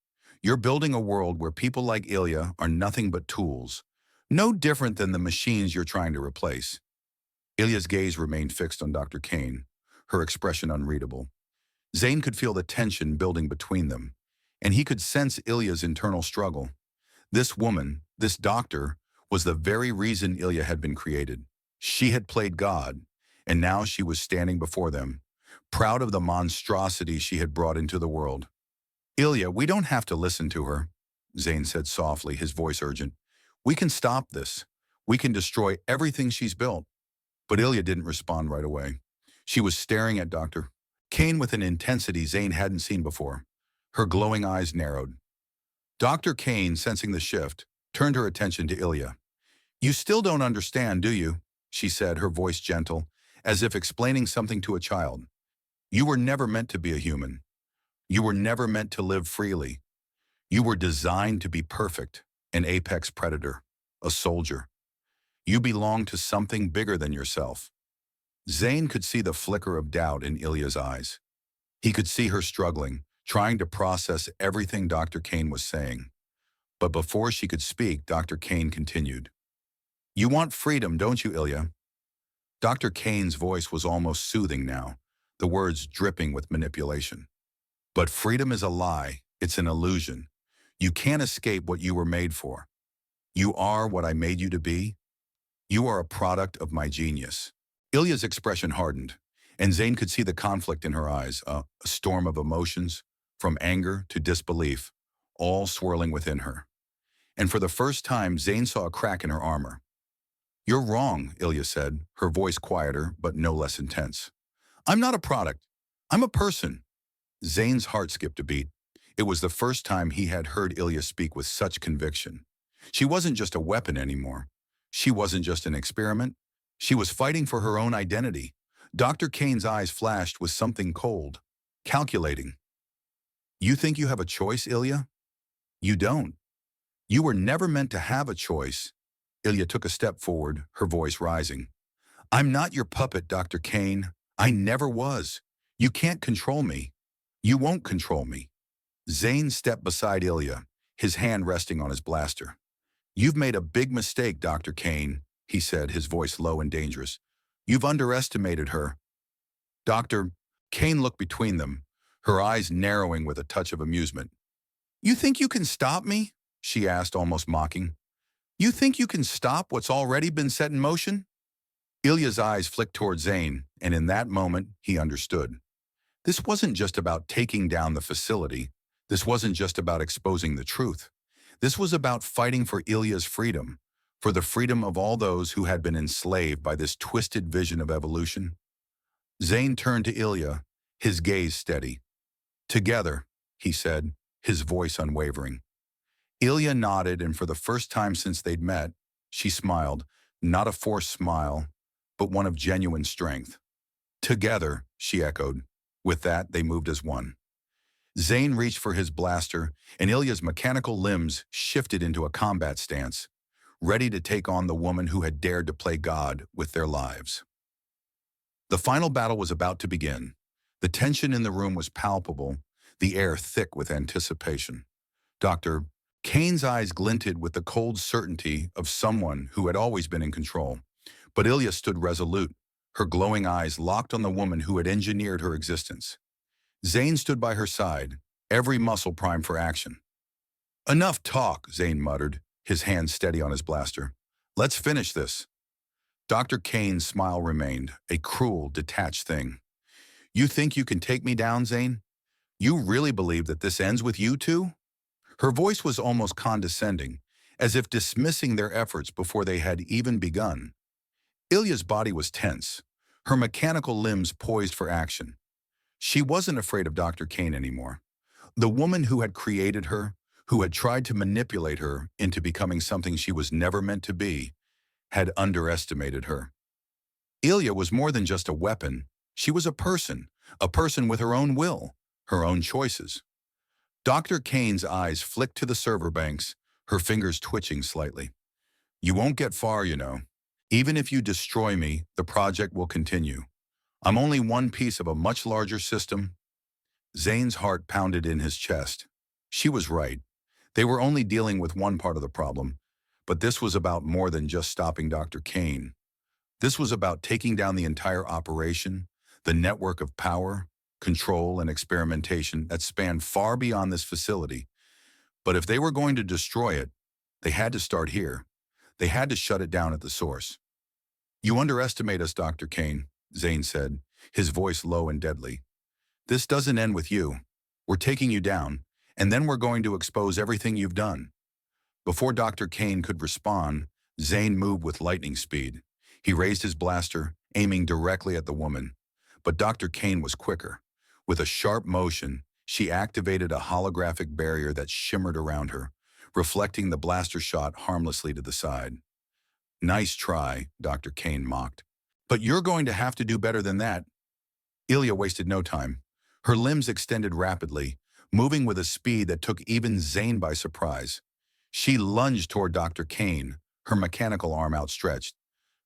You're building a world where people like Ilya are nothing but tools, no different than the machines you're trying to replace." Ilya's gaze remained fixed on Dr. Kane, her expression unreadable. Zayn could feel the tension building between them, and he could sense Ilya's internal struggle. This woman, this doctor, was the very reason Ilya had been created. She had played God, and now she was standing before them, proud of the monstrosity she had brought into the world. "Ilya, we don't have to listen to her," Zayn said softly, his voice urgent. "We can stop this. We can destroy everything she's built." But Ilya didn't respond right away. She was staring at Dr. Kane with an intensity Zayn hadn't seen before. Her glowing eyes narrowed. Dr. Kane, sensing the shift, turned her attention to Ilya. "You still don't understand, do you?" she said, her voice gentle, as if explaining something to a child. "You were never meant to be a human. You were never meant to live freely. You were designed to be perfect, an apex predator, a soldier. You belong to something bigger than yourself." Zayn could see the flicker of doubt in Ilya's eyes. He could see her struggling, trying to process everything Dr. Kane was saying. But before she could speak, Dr. Kane continued. "You want freedom, don't you, Ilya? Dr. Kane's voice was almost soothing now, the words dripping with manipulation. But freedom is a lie. It's an illusion. You can't escape what you were made for. You are what I made you to be. You are a product of my genius. Ilya's expression hardened, and Zayn could see the conflict in her eyes, a storm of emotions, from anger to disbelief, all swirling within her. And for the first time, Zayn saw a crack in her armor. You're wrong, Ilya said, her voice quieter but no less intense. I'm not a product. I'm a person. Zayn's heart skipped a beat. It was the first time he had heard Ilya speak with such conviction. She wasn't just a weapon anymore. She wasn't just an experiment. She was fighting for her own identity. Dr. Kane's eyes flashed with something cold, calculating. You think you have a choice, Ilya? You don't. You were never meant to have a choice. Ilya took a step forward, her voice rising. I'm not your puppet, Dr. Kane. I never was. You can't control me. You won't control me. Zayn stepped beside Ilya, his hand resting on his blaster. You've made a big mistake, Dr. Kane, he said, his voice low and dangerous. You've underestimated her. Dr. Kane looked between them, her eyes narrowing with a touch of amusement. You think you can stop me? She asked, almost mocking. You think you can stop what's already been set in motion? Ilya's eyes flicked toward Zayn, and in that moment, he understood. This wasn't just about taking down the facility. This wasn't just about exposing the truth. This was about fighting for Ilya's freedom, for the freedom of all those who had been enslaved by this twisted vision of evolution. Zayn turned to Ilya, his gaze steady. Together, he said, his voice unwavering. Ilya nodded, and for the first time since they'd met, she smiled, not a forced smile, but one of genuine strength. Together, she echoed. With that, they moved as one. Zayn reached for his blaster, and Ilya's mechanical limbs shifted into a combat stance, ready to take on the woman who had dared to play God with their lives. The final battle was about to begin. The tension in the room was palpable, the air thick with anticipation. Dr. Kane's eyes glinted with the cold certainty of someone who had always been in control. But Ilya stood resolute, her glowing eyes locked on the woman who had engineered her existence. Zayn stood by her side, every muscle primed for action. Enough talk, Zayn muttered, his hand steady on his blaster. Let's finish this. Dr. Kane's smile remained, a cruel, detached thing. You think you can take me down, Zayn? You really believe that this ends with you two? Her voice was almost condescending, as if dismissing their efforts before they had even begun. Ilya's body was tense, her mechanical limbs poised for action. She wasn't afraid of Dr. Kane anymore. The woman who had created her, who had tried to manipulate her into becoming something she was never meant to be, had underestimated her. Ilya was more than just a weapon. She was a person with her own will, her own choices. Dr. Kane's eyes flicked to the server banks, her fingers twitching slightly. You won't get far, you know. Even if you destroy me, the project will continue. I'm only one piece of a much larger system. Zayn's heart pounded in his chest. She was right. They were only dealing with one part of the problem, but this was about more than just stopping Dr. Kane. This was about taking down the entire operation, the network of power, control, and experimentation that spanned far beyond this facility. But if they were going to destroy it, they had to start here. They had to shut it down at the source. You underestimate us, Dr. Kane, Zayn said, his voice low and deadly. This doesn't end with you. We're taking you down, and then we're going to expose everything you've done. Before Dr. Kane could respond, Zayn moved with lightning speed. He raised his blaster, aiming directly at the woman. But Dr. Kane was quicker. With a sharp motion, she activated a holographic barrier that shimmered around her, reflecting the blaster shot harmlessly to the side. Nice try, Dr. Kane mocked. But you're going to have to do better than that. Ilya wasted no time. Her limbs extended rapidly, moving with a speed that took even Zayn by surprise. She lunged toward Dr. Kane, her mechanical arm outstretched.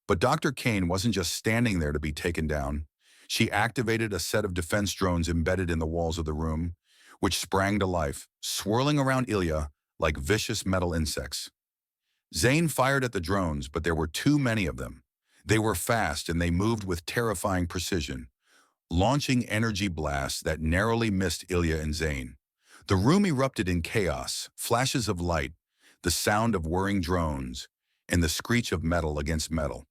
But Dr. Kane wasn't just standing there to be taken down. She activated a set of defense drones embedded in the walls of the room, which sprang to life, swirling around Ilya like vicious metal insects. Zayn fired at the drones, but there were too many of them. They were fast and they moved with terrifying precision, launching energy blasts that narrowly missed Ilya and Zayn. The room erupted in chaos, flashes of light, the sound of whirring drones, and the screech of metal against metal.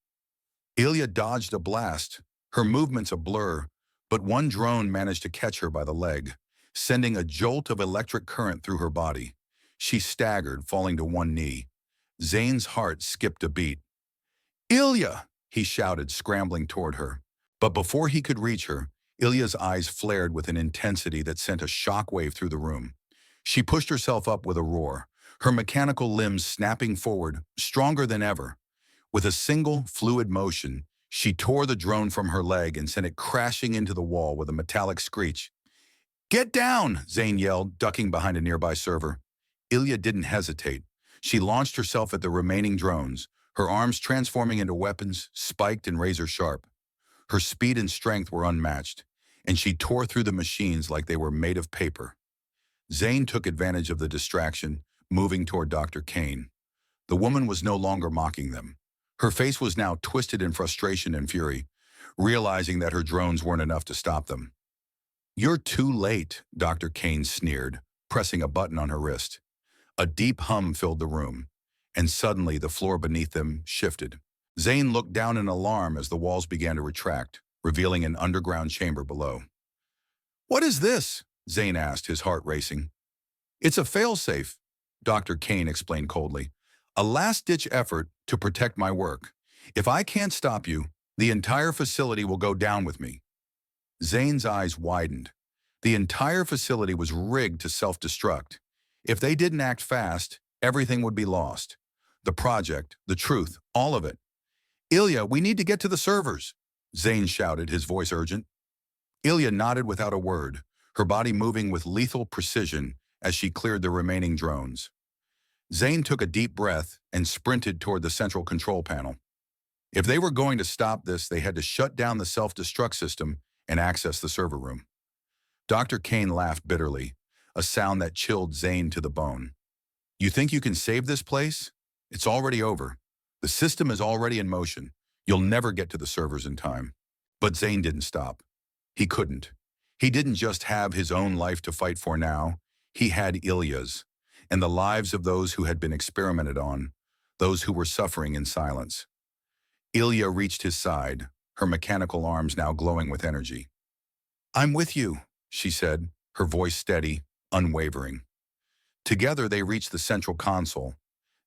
Ilya dodged a blast, her movements a blur, but one drone managed to catch her by the leg, sending a jolt of electric current through her body. She staggered, falling to one knee. Zayn's heart skipped a beat. "Ilya!" he shouted, scrambling toward her. But before he could reach her, Ilya's eyes flared with an intensity that sent a shockwave through the room. She pushed herself up with a roar, her mechanical limbs snapping forward, stronger than ever. With a single, fluid motion, she tore the drone from her leg and sent it crashing into the wall with a metallic screech. "Get down!" Zayn yelled, ducking behind a nearby server. Ilya didn't hesitate. She launched herself at the remaining drones, her arms transforming into weapons, spiked and razor-sharp. Her speed and strength were unmatched, and she tore through the machines like they were made of paper. Zayn took advantage of the distraction, moving toward Dr. Kane. The woman was no longer mocking them. Her face was now twisted in frustration and fury, realizing that her drones weren't enough to stop them. "You're too late," Dr. Kane sneered, pressing a button on her wrist. A deep hum filled the room, and suddenly the floor beneath them shifted. Zayn looked down in alarm as the walls began to retract, revealing an underground chamber below. "What is this?" Zayn asked, his heart racing. "It's a failsafe," Dr. Kane explained coldly. "A last-ditch effort to protect my work. If I can't stop you, the entire facility will go down with me." Zayn's eyes widened. The entire facility was rigged to self-destruct. If they didn't act fast, everything would be lost. The project, the truth, all of it. "Ilya, we need to get to the servers," Zayn shouted, his voice urgent. Ilya nodded without a word, her body moving with lethal precision as she cleared the remaining drones. Zayn took a deep breath and sprinted toward the central control panel. If they were going to stop this, they had to shut down the self-destruct system and access the server room. Dr. Kane laughed bitterly, a sound that chilled Zayn to the bone. "You think you can save this place? It's already over. The system is already in motion. You'll never get to the servers in time." But Zayn didn't stop. He couldn't. He didn't just have his own life to fight for now. He had Ilya's, and the lives of those who had been experimented on, those who were suffering in silence. Ilya reached his side, her mechanical arms now glowing with energy. "I'm with you," she said, her voice steady, unwavering. Together they reached the central console.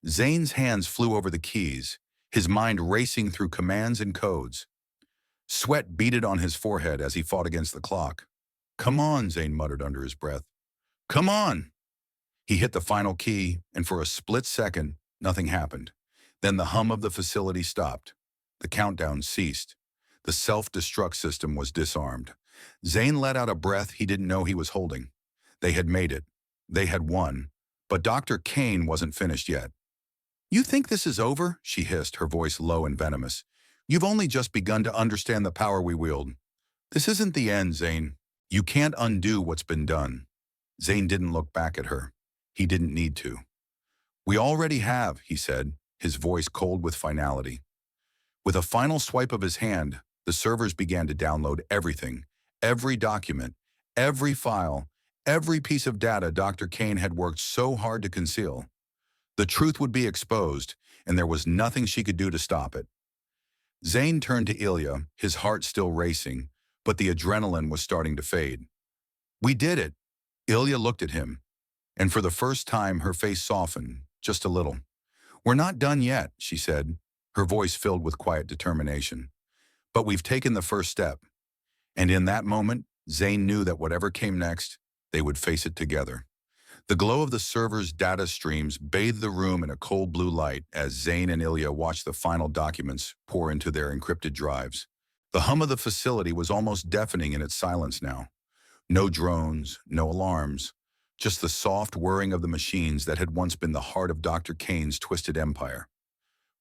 Zayn's hands flew over the keys, his mind racing through commands and codes. Sweat beaded on his forehead as he fought against the clock. "Come on," Zayn muttered under his breath. "Come on!" He hit the final key, and for a split second, nothing happened. Then the hum of the facility stopped. The countdown ceased. The self-destruct system was disarmed. Zayn let out a breath he didn't know he was holding. They had made it. They had won. But Dr. Kane wasn't finished yet. "You think this is over?" she hissed, her voice low and venomous. "You've only just begun to understand the power we wield. This isn't the end, Zayn. You can't undo what's been done." Zayn didn't look back at her. He didn't need to. "We already have," he said, his voice cold with finality. With a final swipe of his hand, the servers began to download everything, every document, every file, every piece of data Dr. Kane had worked so hard to conceal. The truth would be exposed, and there was nothing she could do to stop it. Zayn turned to Ilya, his heart still racing, but the adrenaline was starting to fade. "We did it." Ilya looked at him, and for the first time her face softened, just a little. "We're not done yet," she said, her voice filled with quiet determination. "But we've taken the first step." And in that moment, Zayn knew that whatever came next, they would face it together. The glow of the server's data streams bathed the room in a cold blue light as Zayn and Ilya watched the final documents pour into their encrypted drives. The hum of the facility was almost deafening in its silence now. No drones, no alarms, just the soft whirring of the machines that had once been the heart of Dr. Kane's twisted empire.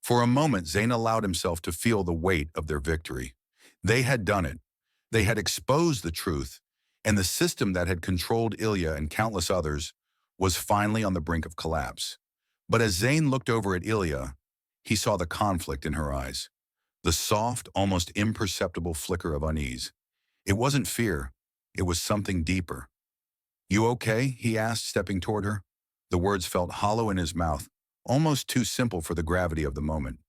For a moment, Zayn allowed himself to feel the weight of their victory. They had done it. They had exposed the truth, and the system that had controlled Ilya and countless others was finally on the brink of collapse. But as Zayn looked over at Ilya, he saw the conflict in her eyes. the soft, almost imperceptible flicker of unease. It wasn't fear. It was something deeper. "You okay?" he asked, stepping toward her. The words felt hollow in his mouth, almost too simple for the gravity of the moment.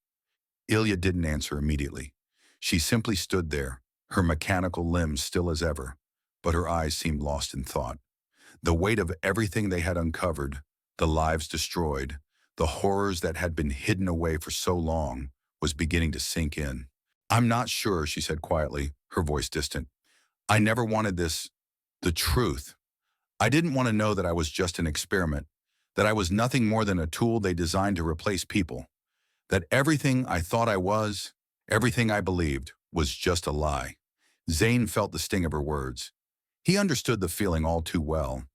Ilya didn't answer immediately. She simply stood there, her mechanical limbs still as ever, but her eyes seemed lost in thought. The weight of everything they had uncovered, the lives destroyed, the horrors that had been hidden away for so long, was beginning to sink in. "I'm not sure," she said quietly, her voice distant. "I never wanted this, the truth. I didn't want to know that I was just an experiment, that I was nothing more than a tool they designed to replace people, that everything I thought I was, everything I believed, was just a lie." Zayn felt the sting of her words. He understood the feeling all too well.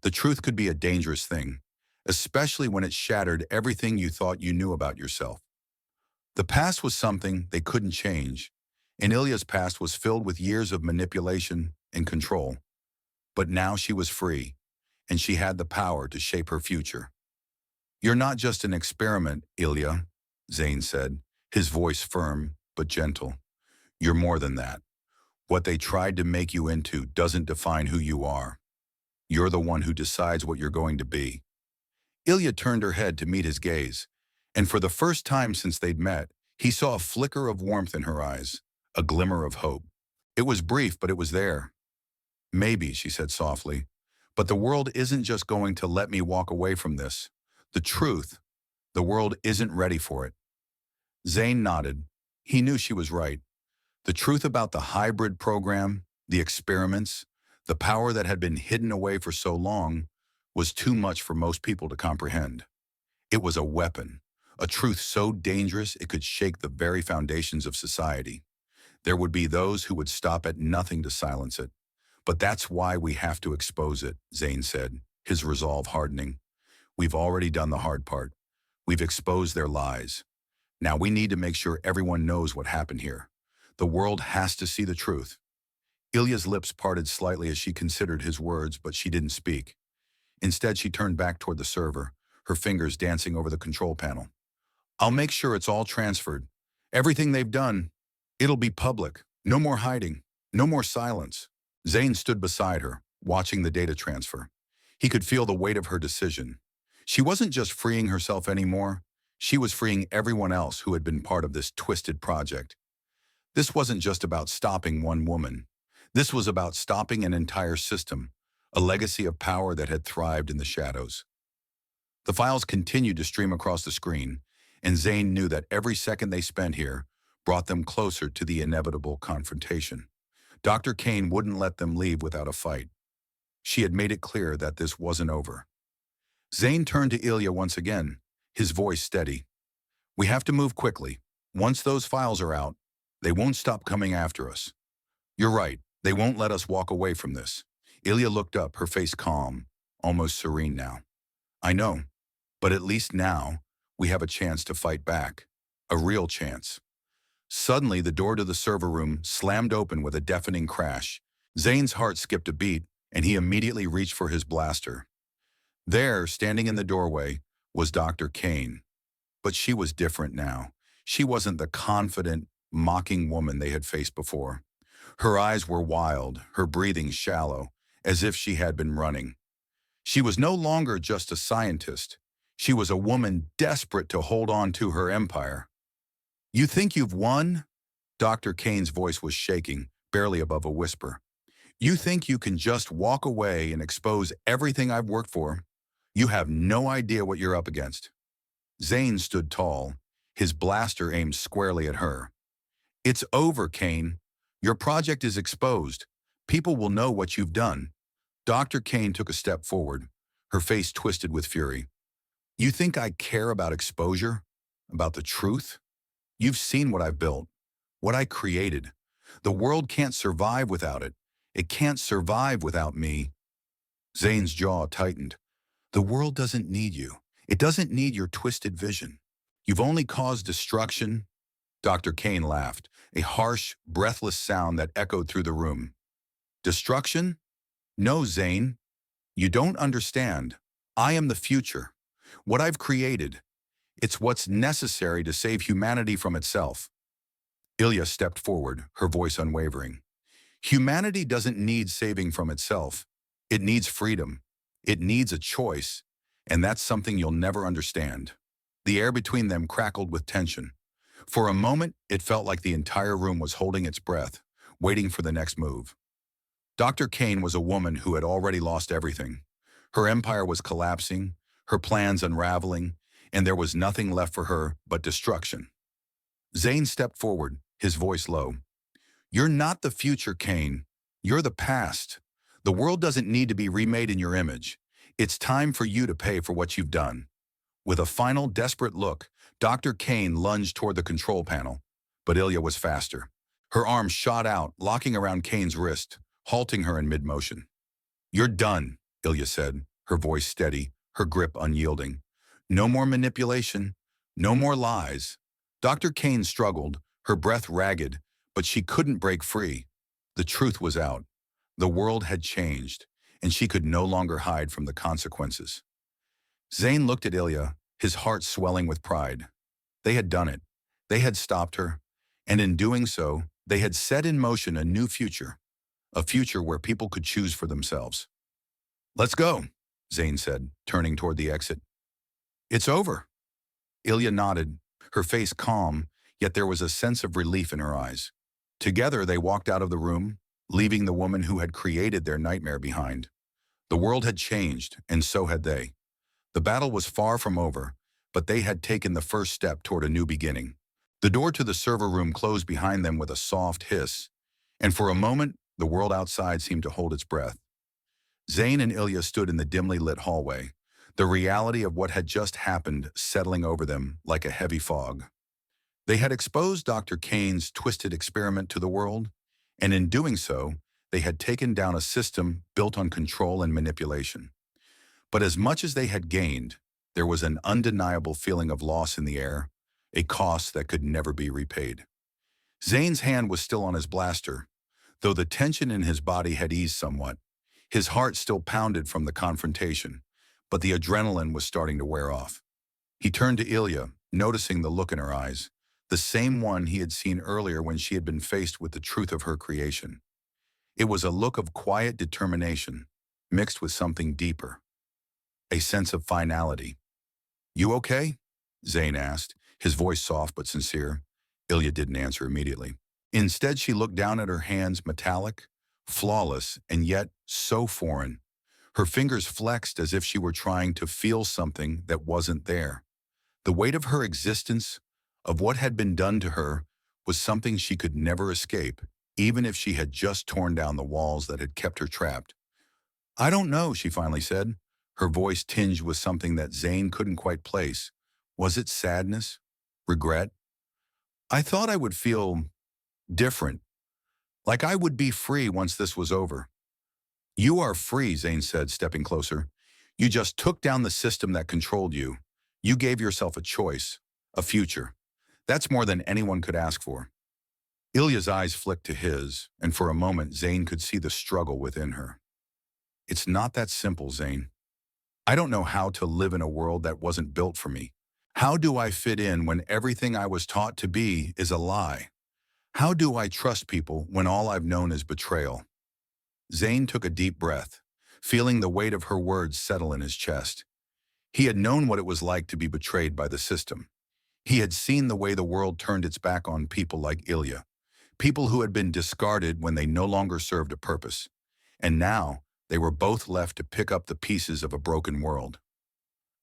The truth could be a dangerous thing, especially when it shattered everything you thought you knew about yourself. The past was something they couldn't change, and Ilya's past was filled with years of manipulation and control. But now she was free, and she had the power to shape her future. "You're not just an experiment, Ilya," Zayn said, his voice firm but gentle. "You're more than that. What they tried to make you into doesn't define who you are. You're the one who decides what you're going to be." Ilya turned her head to meet his gaze, and for the first time since they'd met, he saw a flicker of warmth in her eyes, a glimmer of hope. It was brief, but it was there. "Maybe," she said softly, "but the world isn't just going to let me walk away from this. The truth, the world isn't ready for it." Zayn nodded. He knew she was right. The truth about the hybrid program, the experiments, the power that had been hidden away for so long, was too much for most people to comprehend. It was a weapon, a truth so dangerous it could shake the very foundations of society. There would be those who would stop at nothing to silence it. "But that's why we have to expose it," Zayn said, his resolve hardening. "We've already done the hard part. We've exposed their lies. Now we need to make sure everyone knows what happened here. The world has to see the truth." Ilya's lips parted slightly as she considered his words, but she didn't speak. Instead, she turned back toward the server, her fingers dancing over the control panel. "I'll make sure it's all transferred. Everything they've done, it'll be public. No more hiding. No more silence." Zayn stood beside her, watching the data transfer. He could feel the weight of her decision. She wasn't just freeing herself anymore. She was freeing everyone else who had been part of this twisted project. This wasn't just about stopping one woman. This was about stopping an entire system, a legacy of power that had thrived in the shadows. The files continued to stream across the screen, and Zayn knew that every second they spent here brought them closer to the inevitable confrontation. Dr. Kane wouldn't let them leave without a fight. She had made it clear that this wasn't over. Zayn turned to Ilya once again, his voice steady. "We have to move quickly. Once those files are out, they won't stop coming after us. You're right, they won't let us walk away from this." Ilya looked up, her face calm, almost serene now. "I know, but at least now, we have a chance to fight back. A real chance." Suddenly, the door to the server room slammed open with a deafening crash. Zayn's heart skipped a beat, and he immediately reached for his blaster. There, standing in the doorway, was Dr. Kane. But she was different now. She wasn't the confident, mocking woman they had faced before. Her eyes were wild, her breathing shallow, as if she had been running. She was no longer just a scientist. She was a woman desperate to hold on to her empire. "You think you've won?" Dr. Kane's voice was shaking, barely above a whisper. "You think you can just walk away and expose everything I've worked for? You have no idea what you're up against." Zayn stood tall, his blaster aimed squarely at her. "It's over, Kane. Your project is exposed. People will know what you've done." Dr. Kane took a step forward, her face twisted with fury. "You think I care about exposure? About the truth? You've seen what I've built, what I created. The world can't survive without it. It can't survive without me." Zayn's jaw tightened. "The world doesn't need you. It doesn't need your twisted vision. You've only caused destruction." Dr. Kane laughed, a harsh, breathless sound that echoed through the room. "Destruction? No, Zayn. You don't understand. I am the future. What I've created. It's what's necessary to save humanity from itself." Ilya stepped forward, her voice unwavering. Humanity doesn't need saving from itself. It needs freedom. It needs a choice, and that's something you'll never understand. The air between them crackled with tension. For a moment, it felt like the entire room was holding its breath, waiting for the next move. Dr. Kane was a woman who had already lost everything. Her empire was collapsing, her plans unraveling, and there was nothing left for her but destruction. Zayn stepped forward, his voice low. You're not the future, Kane. You're the past. The world doesn't need to be remade in your image. It's time for you to pay for what you've done. With a final, desperate look, Dr. Kane lunged toward the control panel, but Ilya was faster. Her arm shot out, locking around Kane's wrist, halting her in mid-motion. You're done, Ilya said, her voice steady, her grip unyielding. No more manipulation, no more lies. Dr. Kane struggled, her breath ragged, but she couldn't break free. The truth was out. The world had changed, and she could no longer hide from the consequences. Zayn looked at Ilya, his heart swelling with pride. They had done it. They had stopped her, and in doing so, they had set in motion a new future, a future where people could choose for themselves. Let's go, Zayn said, turning toward the exit. It's over. Ilya nodded, her face calm, yet there was a sense of relief in her eyes. Together they walked out of the room, leaving the woman who had created their nightmare behind. The world had changed, and so had they. The battle was far from over, but they had taken the first step toward a new beginning. The door to the server room closed behind them with a soft hiss, and for a moment, the world outside seemed to hold its breath. Zayn and Ilya stood in the dimly lit hallway, the reality of what had just happened settling over them like a heavy fog. They had exposed Dr. Kane's twisted experiment to the world, and in doing so, they had taken down a system built on control and manipulation. But as much as they had gained, there was an undeniable feeling of loss in the air, a cost that could never be repaid. Zayn's hand was still on his blaster, though the tension in his body had eased somewhat. His heart still pounded from the confrontation, but the adrenaline was starting to wear off. He turned to Ilya, noticing the look in her eyes, the same one he had seen earlier when she had been faced with the truth of her creation. It was a look of quiet determination, mixed with something deeper, a sense of finality. You okay? Zayn asked, his voice soft but sincere. Ilya didn't answer immediately. Instead, she looked down at her hands, metallic, flawless, and yet so foreign. Her fingers flexed as if she were trying to feel something that wasn't there. The weight of her existence, of what had been done to her, was something she could never escape, even if she had just torn down the walls that had kept her trapped. I don't know, she finally said, her voice tinged with something that Zayn couldn't quite place. Was it sadness? Regret? I thought I would feel different, like I would be free once this was over. You are free, Zayn said, stepping closer. You just took down the system that controlled you. You gave yourself a choice, a future. That's more than anyone could ask for. Ilya's eyes flicked to his, and for a moment Zayn could see the struggle within her. It's not that simple, Zayn. I don't know how to live in a world that wasn't built for me. How do I fit in when everything I was taught to be is a lie? How do I trust people when all I've known is betrayal? Zayn took a deep breath, feeling the weight of her words settle in his chest. He had known what it was like to be betrayed by the system. He had seen the way the world turned its back on people like Ilya, people who had been discarded when they no longer served a purpose. And now, they were both left to pick up the pieces of a broken world.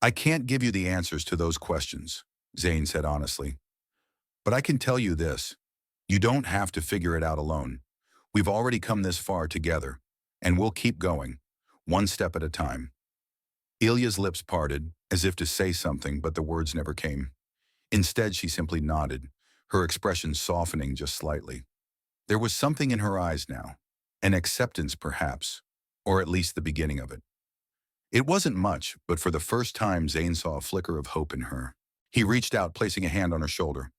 I can't give you the answers to those questions, Zayn said honestly. But I can tell you this. You don't have to figure it out alone. We've already come this far together, and we'll keep going, one step at a time. Ilya's lips parted, as if to say something, but the words never came. Instead, she simply nodded, her expression softening just slightly. There was something in her eyes now, an acceptance perhaps, or at least the beginning of it. It wasn't much, but for the first time Zayn saw a flicker of hope in her. He reached out, placing a hand on her shoulder.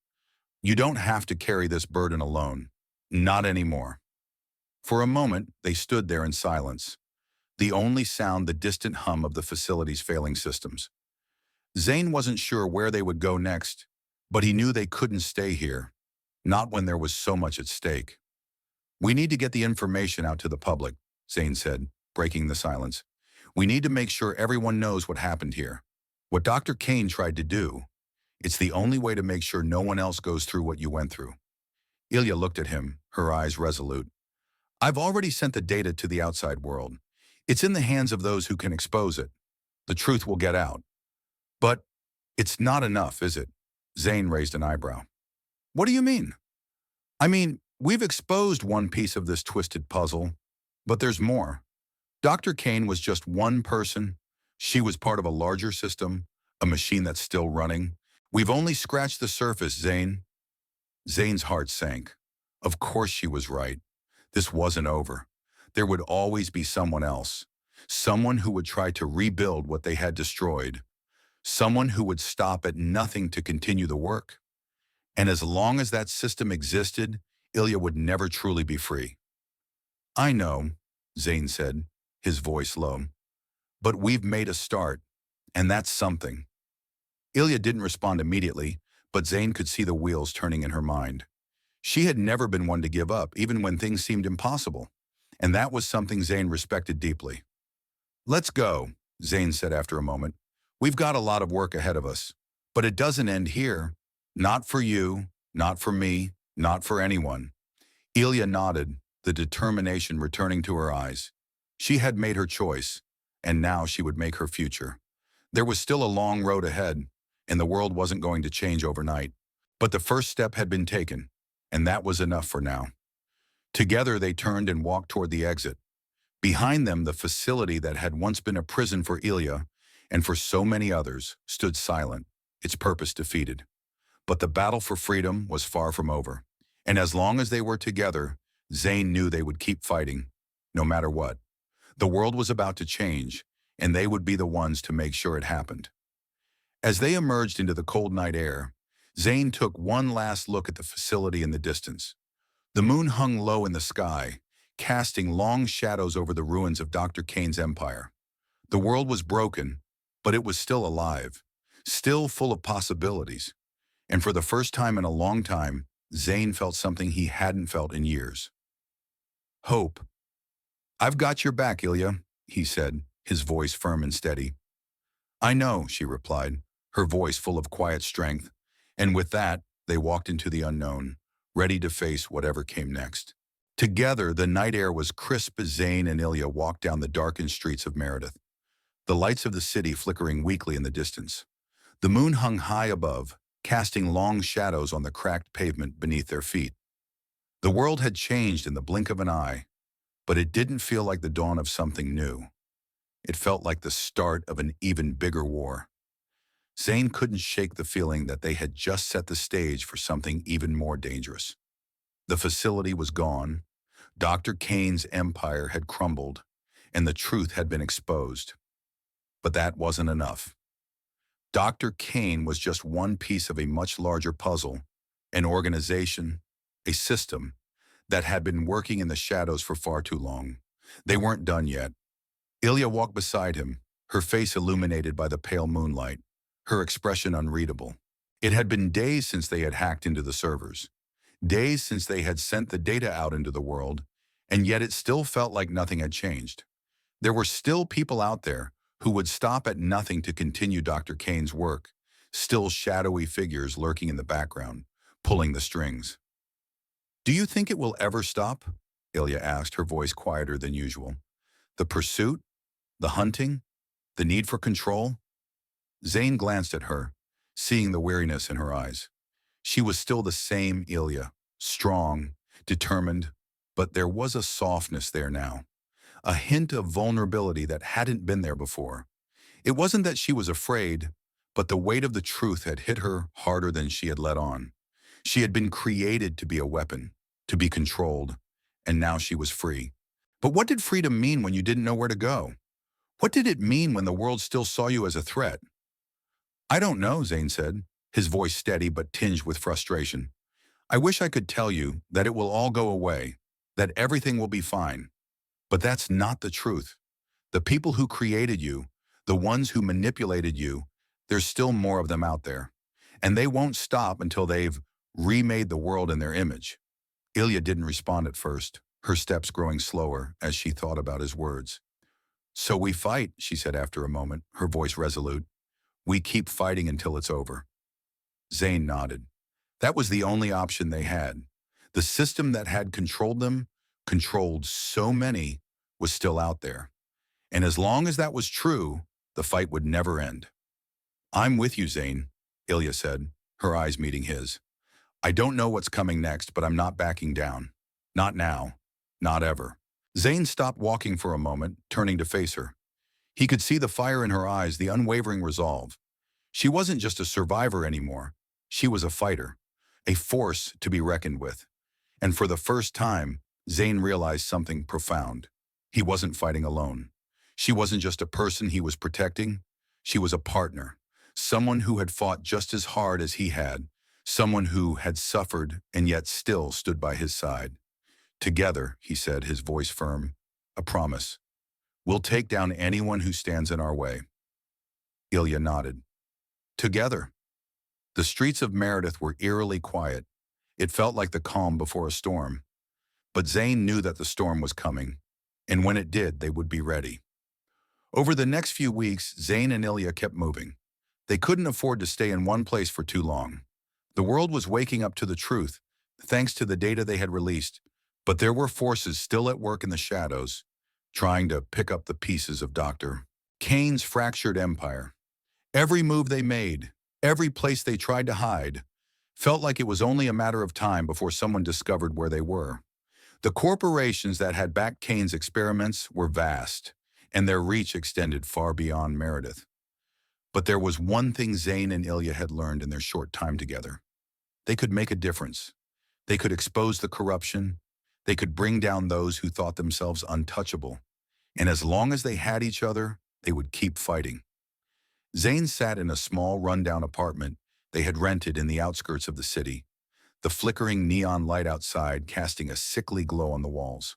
You don't have to carry this burden alone. Not anymore. For a moment, they stood there in silence, the only sound the distant hum of the facility's failing systems. Zayn wasn't sure where they would go next, but he knew they couldn't stay here. Not when there was so much at stake. We need to get the information out to the public, Zayn said, breaking the silence. We need to make sure everyone knows what happened here. What Dr. Kane tried to do. It's the only way to make sure no one else goes through what you went through. Ilya looked at him, her eyes resolute. I've already sent the data to the outside world. It's in the hands of those who can expose it. The truth will get out. But it's not enough, is it? Zayn raised an eyebrow. What do you mean? I mean, we've exposed one piece of this twisted puzzle, but there's more. Dr. Kane was just one person. She was part of a larger system, a machine that's still running. We've only scratched the surface, Zayn. Zayn's heart sank. Of course she was right. This wasn't over. There would always be someone else. Someone who would try to rebuild what they had destroyed. Someone who would stop at nothing to continue the work. And as long as that system existed, Ilya would never truly be free. I know, Zayn said, his voice low. But we've made a start, and that's something. Ilya didn't respond immediately, but Zayn could see the wheels turning in her mind. She had never been one to give up, even when things seemed impossible. And that was something Zayn respected deeply. Let's go, Zayn said after a moment. We've got a lot of work ahead of us. But it doesn't end here. Not for you, not for me, not for anyone. Ilya nodded, the determination returning to her eyes. She had made her choice, and now she would make her future. There was still a long road ahead, and the world wasn't going to change overnight. But the first step had been taken, and that was enough for now. Together they turned and walked toward the exit. Behind them, the facility that had once been a prison for Ilya, and for so many others, stood silent, its purpose defeated. But the battle for freedom was far from over. And as long as they were together, Zayn knew they would keep fighting, no matter what. The world was about to change, and they would be the ones to make sure it happened. As they emerged into the cold night air, Zayn took one last look at the facility in the distance. The moon hung low in the sky, casting long shadows over the ruins of Dr. Kane's empire. The world was broken, but it was still alive, still full of possibilities. And for the first time in a long time, Zayn felt something he hadn't felt in years. Hope. I've got your back, Ilya, he said, his voice firm and steady. I know, she replied, her voice full of quiet strength. And with that, they walked into the unknown, ready to face whatever came next. Together, the night air was crisp as Zayn and Ilya walked down the darkened streets of Meredith, the lights of the city flickering weakly in the distance. The moon hung high above, casting long shadows on the cracked pavement beneath their feet. The world had changed in the blink of an eye, but it didn't feel like the dawn of something new. It felt like the start of an even bigger war. Zayn couldn't shake the feeling that they had just set the stage for something even more dangerous. The facility was gone, Dr. Kane's empire had crumbled, and the truth had been exposed. But that wasn't enough. Dr. Kane was just one piece of a much larger puzzle, an organization, a system that had been working in the shadows for far too long. They weren't done yet. Ilya walked beside him, her face illuminated by the pale moonlight, her expression unreadable. It had been days since they had hacked into the servers, days since they had sent the data out into the world, and yet it still felt like nothing had changed. There were still people out there who would stop at nothing to continue Dr. Kane's work, still shadowy figures lurking in the background, pulling the strings. Do you think it will ever stop? Ilya asked, her voice quieter than usual. The pursuit? The hunting? The need for control? Zayn glanced at her, seeing the weariness in her eyes. She was still the same Ilya, strong, determined, but there was a softness there now, a hint of vulnerability that hadn't been there before. It wasn't that she was afraid, but the weight of the truth had hit her harder than she had let on. She had been created to be a weapon, to be controlled, and now she was free. But what did freedom mean when you didn't know where to go? What did it mean when the world still saw you as a threat? I don't know, Zayn said, his voice steady but tinged with frustration. I wish I could tell you that it will all go away, that everything will be fine. But that's not the truth. The people who created you, the ones who manipulated you, there's still more of them out there. And they won't stop until they've remade the world in their image. Ilya didn't respond at first, her steps growing slower as she thought about his words. "So we fight," she said after a moment, her voice resolute. "We keep fighting until it's over." Zayn nodded. That was the only option they had. The system that had controlled them, controlled so many, was still out there. And as long as that was true, the fight would never end. "I'm with you, Zayn," Ilya said, her eyes meeting his. "I don't know what's coming next, but I'm not backing down. Not now. Not ever." Zayn stopped walking for a moment, turning to face her. He could see the fire in her eyes, the unwavering resolve. She wasn't just a survivor anymore. She was a fighter, a force to be reckoned with. And for the first time, Zayn realized something profound. He wasn't fighting alone. She wasn't just a person he was protecting. She was a partner, someone who had fought just as hard as he had, someone who had suffered and yet still stood by his side. "Together," he said, his voice firm, "a promise. We'll take down anyone who stands in our way." Ilya nodded. Together. The streets of Meredith were eerily quiet. It felt like the calm before a storm. But Zayn knew that the storm was coming, and when it did, they would be ready. Over the next few weeks, Zayn and Ilya kept moving. They couldn't afford to stay in one place for too long. The world was waking up to the truth, thanks to the data they had released, but there were forces still at work in the shadows, trying to pick up the pieces of Dr. Kane's fractured empire. Every move they made, every place they tried to hide, felt like it was only a matter of time before someone discovered where they were. The corporations that had backed Kane's experiments were vast, and their reach extended far beyond Meredith. But there was one thing Zayn and Ilya had learned in their short time together. They could make a difference. They could expose the corruption. They could bring down those who thought themselves untouchable. And as long as they had each other, they would keep fighting. Zayn sat in a small, rundown apartment they had rented in the outskirts of the city, the flickering neon light outside casting a sickly glow on the walls.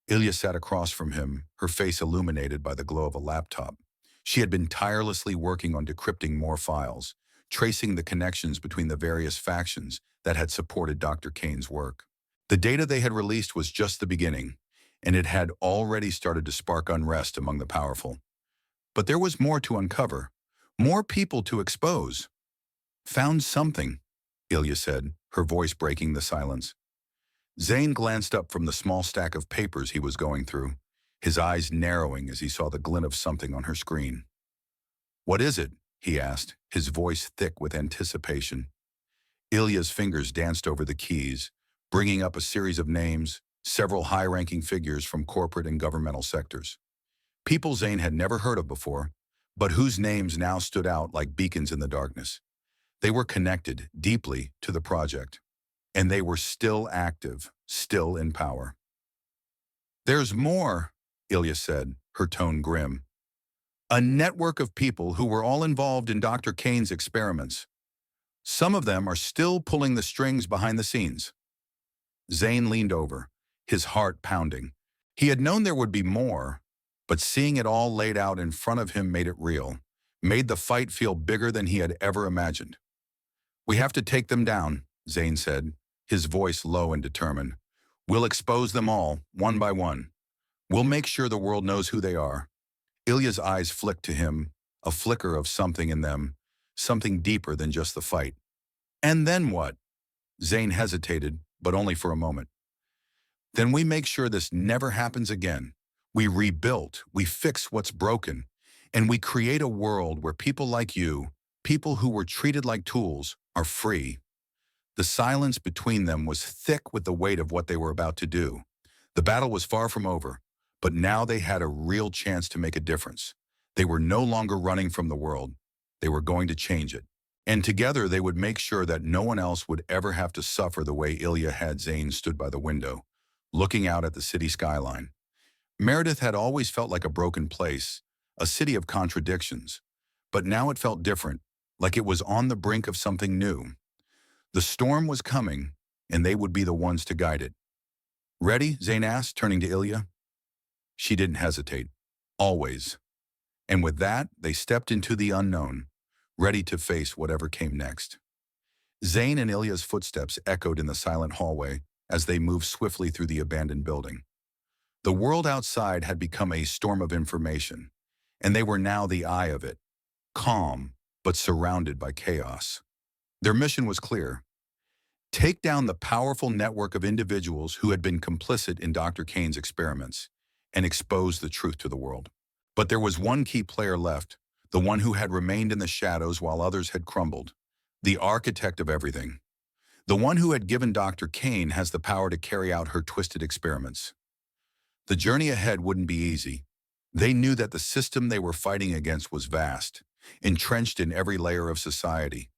Ilya sat across from him, her face illuminated by the glow of a laptop. She had been tirelessly working on decrypting more files, tracing the connections between the various factions that had supported Dr. Kane's work. The data they had released was just the beginning, and it had already started to spark unrest among the powerful. But there was more to uncover, more people to expose. "Found something," Ilya said, her voice breaking the silence. Zayn glanced up from the small stack of papers he was going through, his eyes narrowing as he saw the glint of something on her screen. "What is it?" he asked, his voice thick with anticipation. Ilya's fingers danced over the keys, bringing up a series of names, several high-ranking figures from corporate and governmental sectors. People Zayn had never heard of before, but whose names now stood out like beacons in the darkness. They were connected deeply to the project, and they were still active, still in power. "There's more," Ilya said, her tone grim. "A network of people who were all involved in Dr. Kane's experiments. Some of them are still pulling the strings behind the scenes." Zayn leaned over, his heart pounding. He had known there would be more, but seeing it all laid out in front of him made it real, made the fight feel bigger than he had ever imagined. "We have to take them down," Zayn said, his voice low and determined. "We'll expose them all, one by one. We'll make sure the world knows who they are." Ilya's eyes flicked to him, a flicker of something in them, something deeper than just the fight. "And then what?" Zayn hesitated, but only for a moment. "Then we make sure this never happens again. We rebuild, we fix what's broken, and we create a world where people like you, people who were treated like tools, are free." The silence between them was thick with the weight of what they were about to do. The battle was far from over, but now they had a real chance to make a difference. They were no longer running from the world. They were going to change it. And together they would make sure that no one else would ever have to suffer the way Ilya had. Zayn stood by the window, looking out at the city skyline. Meredith had always felt like a broken place, a city of contradictions. But now it felt different, like it was on the brink of something new. The storm was coming, and they would be the ones to guide it. "Ready?" Zayn asked, turning to Ilya. She didn't hesitate. Always. And with that, they stepped into the unknown, ready to face whatever came next. Zayn and Ilya's footsteps echoed in the silent hallway as they moved swiftly through the abandoned building. The world outside had become a storm of information, and they were now the eye of it, calm, but surrounded by chaos. Their mission was clear: take down the powerful network of individuals who had been complicit in Dr. Kane's experiments and expose the truth to the world. But there was one key player left, the one who had remained in the shadows while others had crumbled, the architect of everything. The one who had given Dr. Kane has the power to carry out her twisted experiments. The journey ahead wouldn't be easy. They knew that the system they were fighting against was vast, entrenched in every layer of society.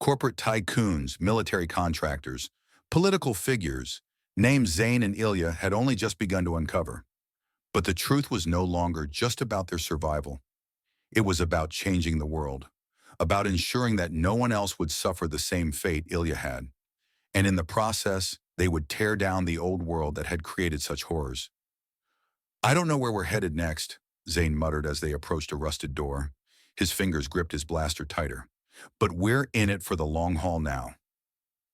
Corporate tycoons, military contractors, political figures, names Zayn and Ilya had only just begun to uncover. But the truth was no longer just about their survival. It was about changing the world, about ensuring that no one else would suffer the same fate Ilya had. And in the process, they would tear down the old world that had created such horrors. "I don't know where we're headed next," Zayn muttered as they approached a rusted door. His fingers gripped his blaster tighter. "But we're in it for the long haul now."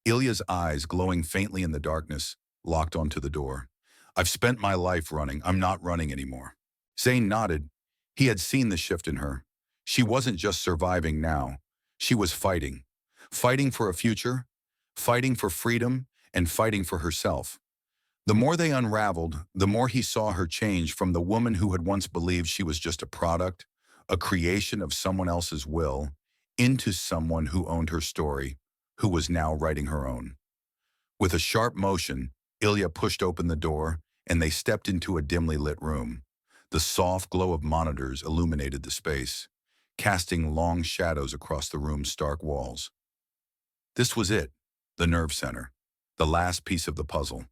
Ilya's eyes, glowing faintly in the darkness, locked onto the door. "I've spent my life running. I'm not running anymore." Zayn nodded. He had seen the shift in her. She wasn't just surviving now. She was fighting. Fighting for a future, fighting for freedom, and fighting for herself. The more they unraveled, the more he saw her change from the woman who had once believed she was just a product, a creation of someone else's will, into someone who owned her story, who was now writing her own. With a sharp motion, Ilya pushed open the door, and they stepped into a dimly lit room. The soft glow of monitors illuminated the space, casting long shadows across the room's stark walls. This was it, the nerve center, the last piece of the puzzle.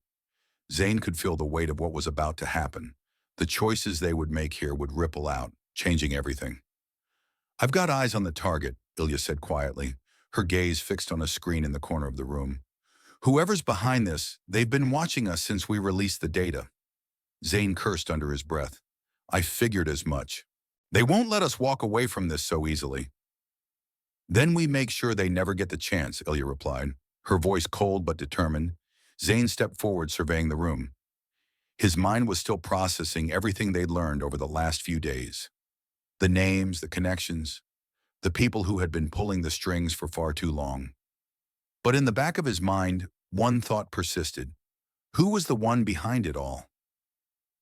Zayn could feel the weight of what was about to happen. The choices they would make here would ripple out, changing everything. "I've got eyes on the target," Ilya said quietly, her gaze fixed on a screen in the corner of the room. "Whoever's behind this, they've been watching us since we released the data." Zayn cursed under his breath. "I figured as much. They won't let us walk away from this so easily." "Then we make sure they never get the chance," Ilya replied, her voice cold but determined. Zayn stepped forward, surveying the room. His mind was still processing everything they'd learned over the last few days. The names, the connections, the people who had been pulling the strings for far too long. But in the back of his mind, one thought persisted. Who was the one behind it all?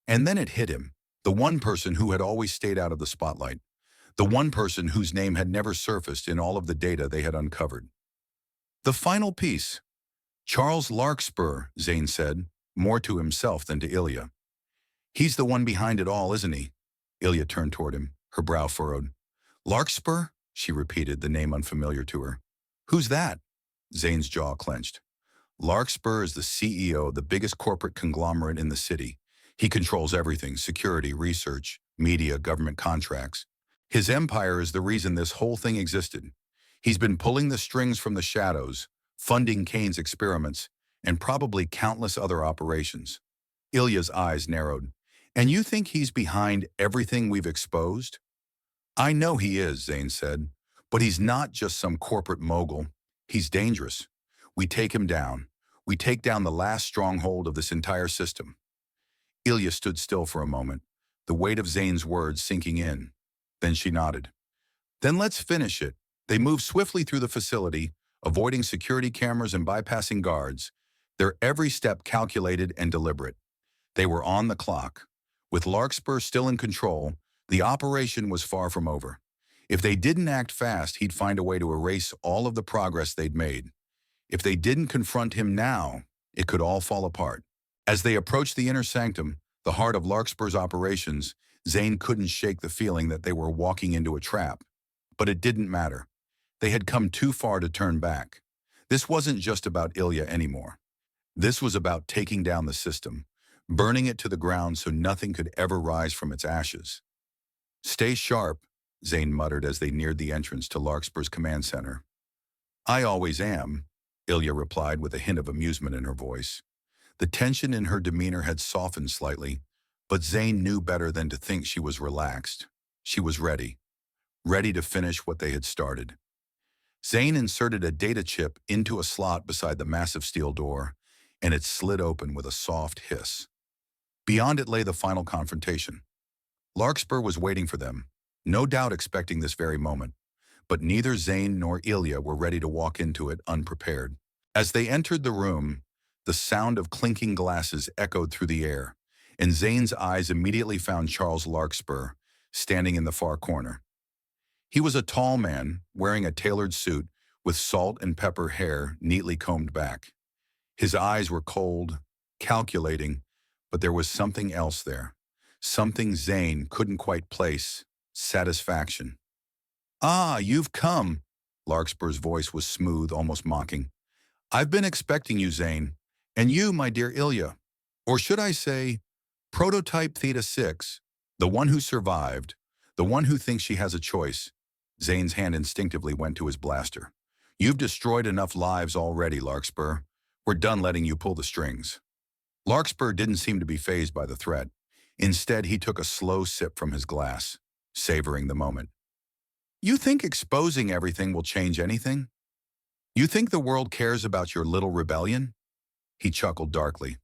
And then it hit him, the one person who had always stayed out of the spotlight, the one person whose name had never surfaced in all of the data they had uncovered. The final piece. "Charles Larkspur," Zayn said, more to himself than to Ilya. "He's the one behind it all, isn't he?" Ilya turned toward him, her brow furrowed. "Larkspur?" she repeated, the name unfamiliar to her. "Who's that?" Zayn's jaw clenched. "Larkspur is the CEO of the biggest corporate conglomerate in the city. He controls everything: security, research, media, government contracts. His empire is the reason this whole thing existed. He's been pulling the strings from the shadows, funding Kane's experiments, and probably countless other operations." Ilya's eyes narrowed. "And you think he's behind everything we've exposed?" "I know he is," Zayn said, "but he's not just some corporate mogul. He's dangerous. We take him down. We take down the last stronghold of this entire system." Ilya stood still for a moment, the weight of Zayn's words sinking in. Then she nodded. "Then let's finish it." They moved swiftly through the facility, avoiding security cameras and bypassing guards, their every step calculated and deliberate. They were on the clock. With Larkspur still in control, the operation was far from over. If they didn't act fast, he'd find a way to erase all of the progress they'd made. If they didn't confront him now, it could all fall apart. As they approached the inner sanctum, the heart of Larkspur's operations, Zayn couldn't shake the feeling that they were walking into a trap. But it didn't matter. They had come too far to turn back. This wasn't just about Ilya anymore. This was about taking down the system, burning it to the ground so nothing could ever rise from its ashes. "Stay sharp," Zayn muttered as they neared the entrance to Larkspur's command center. "I always am," Ilya replied with a hint of amusement in her voice. The tension in her demeanor had softened slightly, but Zayn knew better than to think she was relaxed. She was ready to finish what they had started. Zayn inserted a data chip into a slot beside the massive steel door, and it slid open with a soft hiss. Beyond it lay the final confrontation. Larkspur was waiting for them, no doubt expecting this very moment, but neither Zayn nor Ilya were ready to walk into it unprepared. As they entered the room, the sound of clinking glasses echoed through the air, and Zayn's eyes immediately found Charles Larkspur, standing in the far corner. He was a tall man, wearing a tailored suit with salt and pepper hair neatly combed back. His eyes were cold, calculating, but there was something else there. Something Zayn couldn't quite place: satisfaction. "Ah, you've come." Larkspur's voice was smooth, almost mocking. "I've been expecting you, Zayn. And you, my dear Ilya. Or should I say, prototype Theta 6, the one who survived, the one who thinks she has a choice." Zayn's hand instinctively went to his blaster. "You've destroyed enough lives already, Larkspur. We're done letting you pull the strings." Larkspur didn't seem to be fazed by the threat. Instead, he took a slow sip from his glass, savoring the moment. "You think exposing everything will change anything? You think the world cares about your little rebellion?" He chuckled darkly.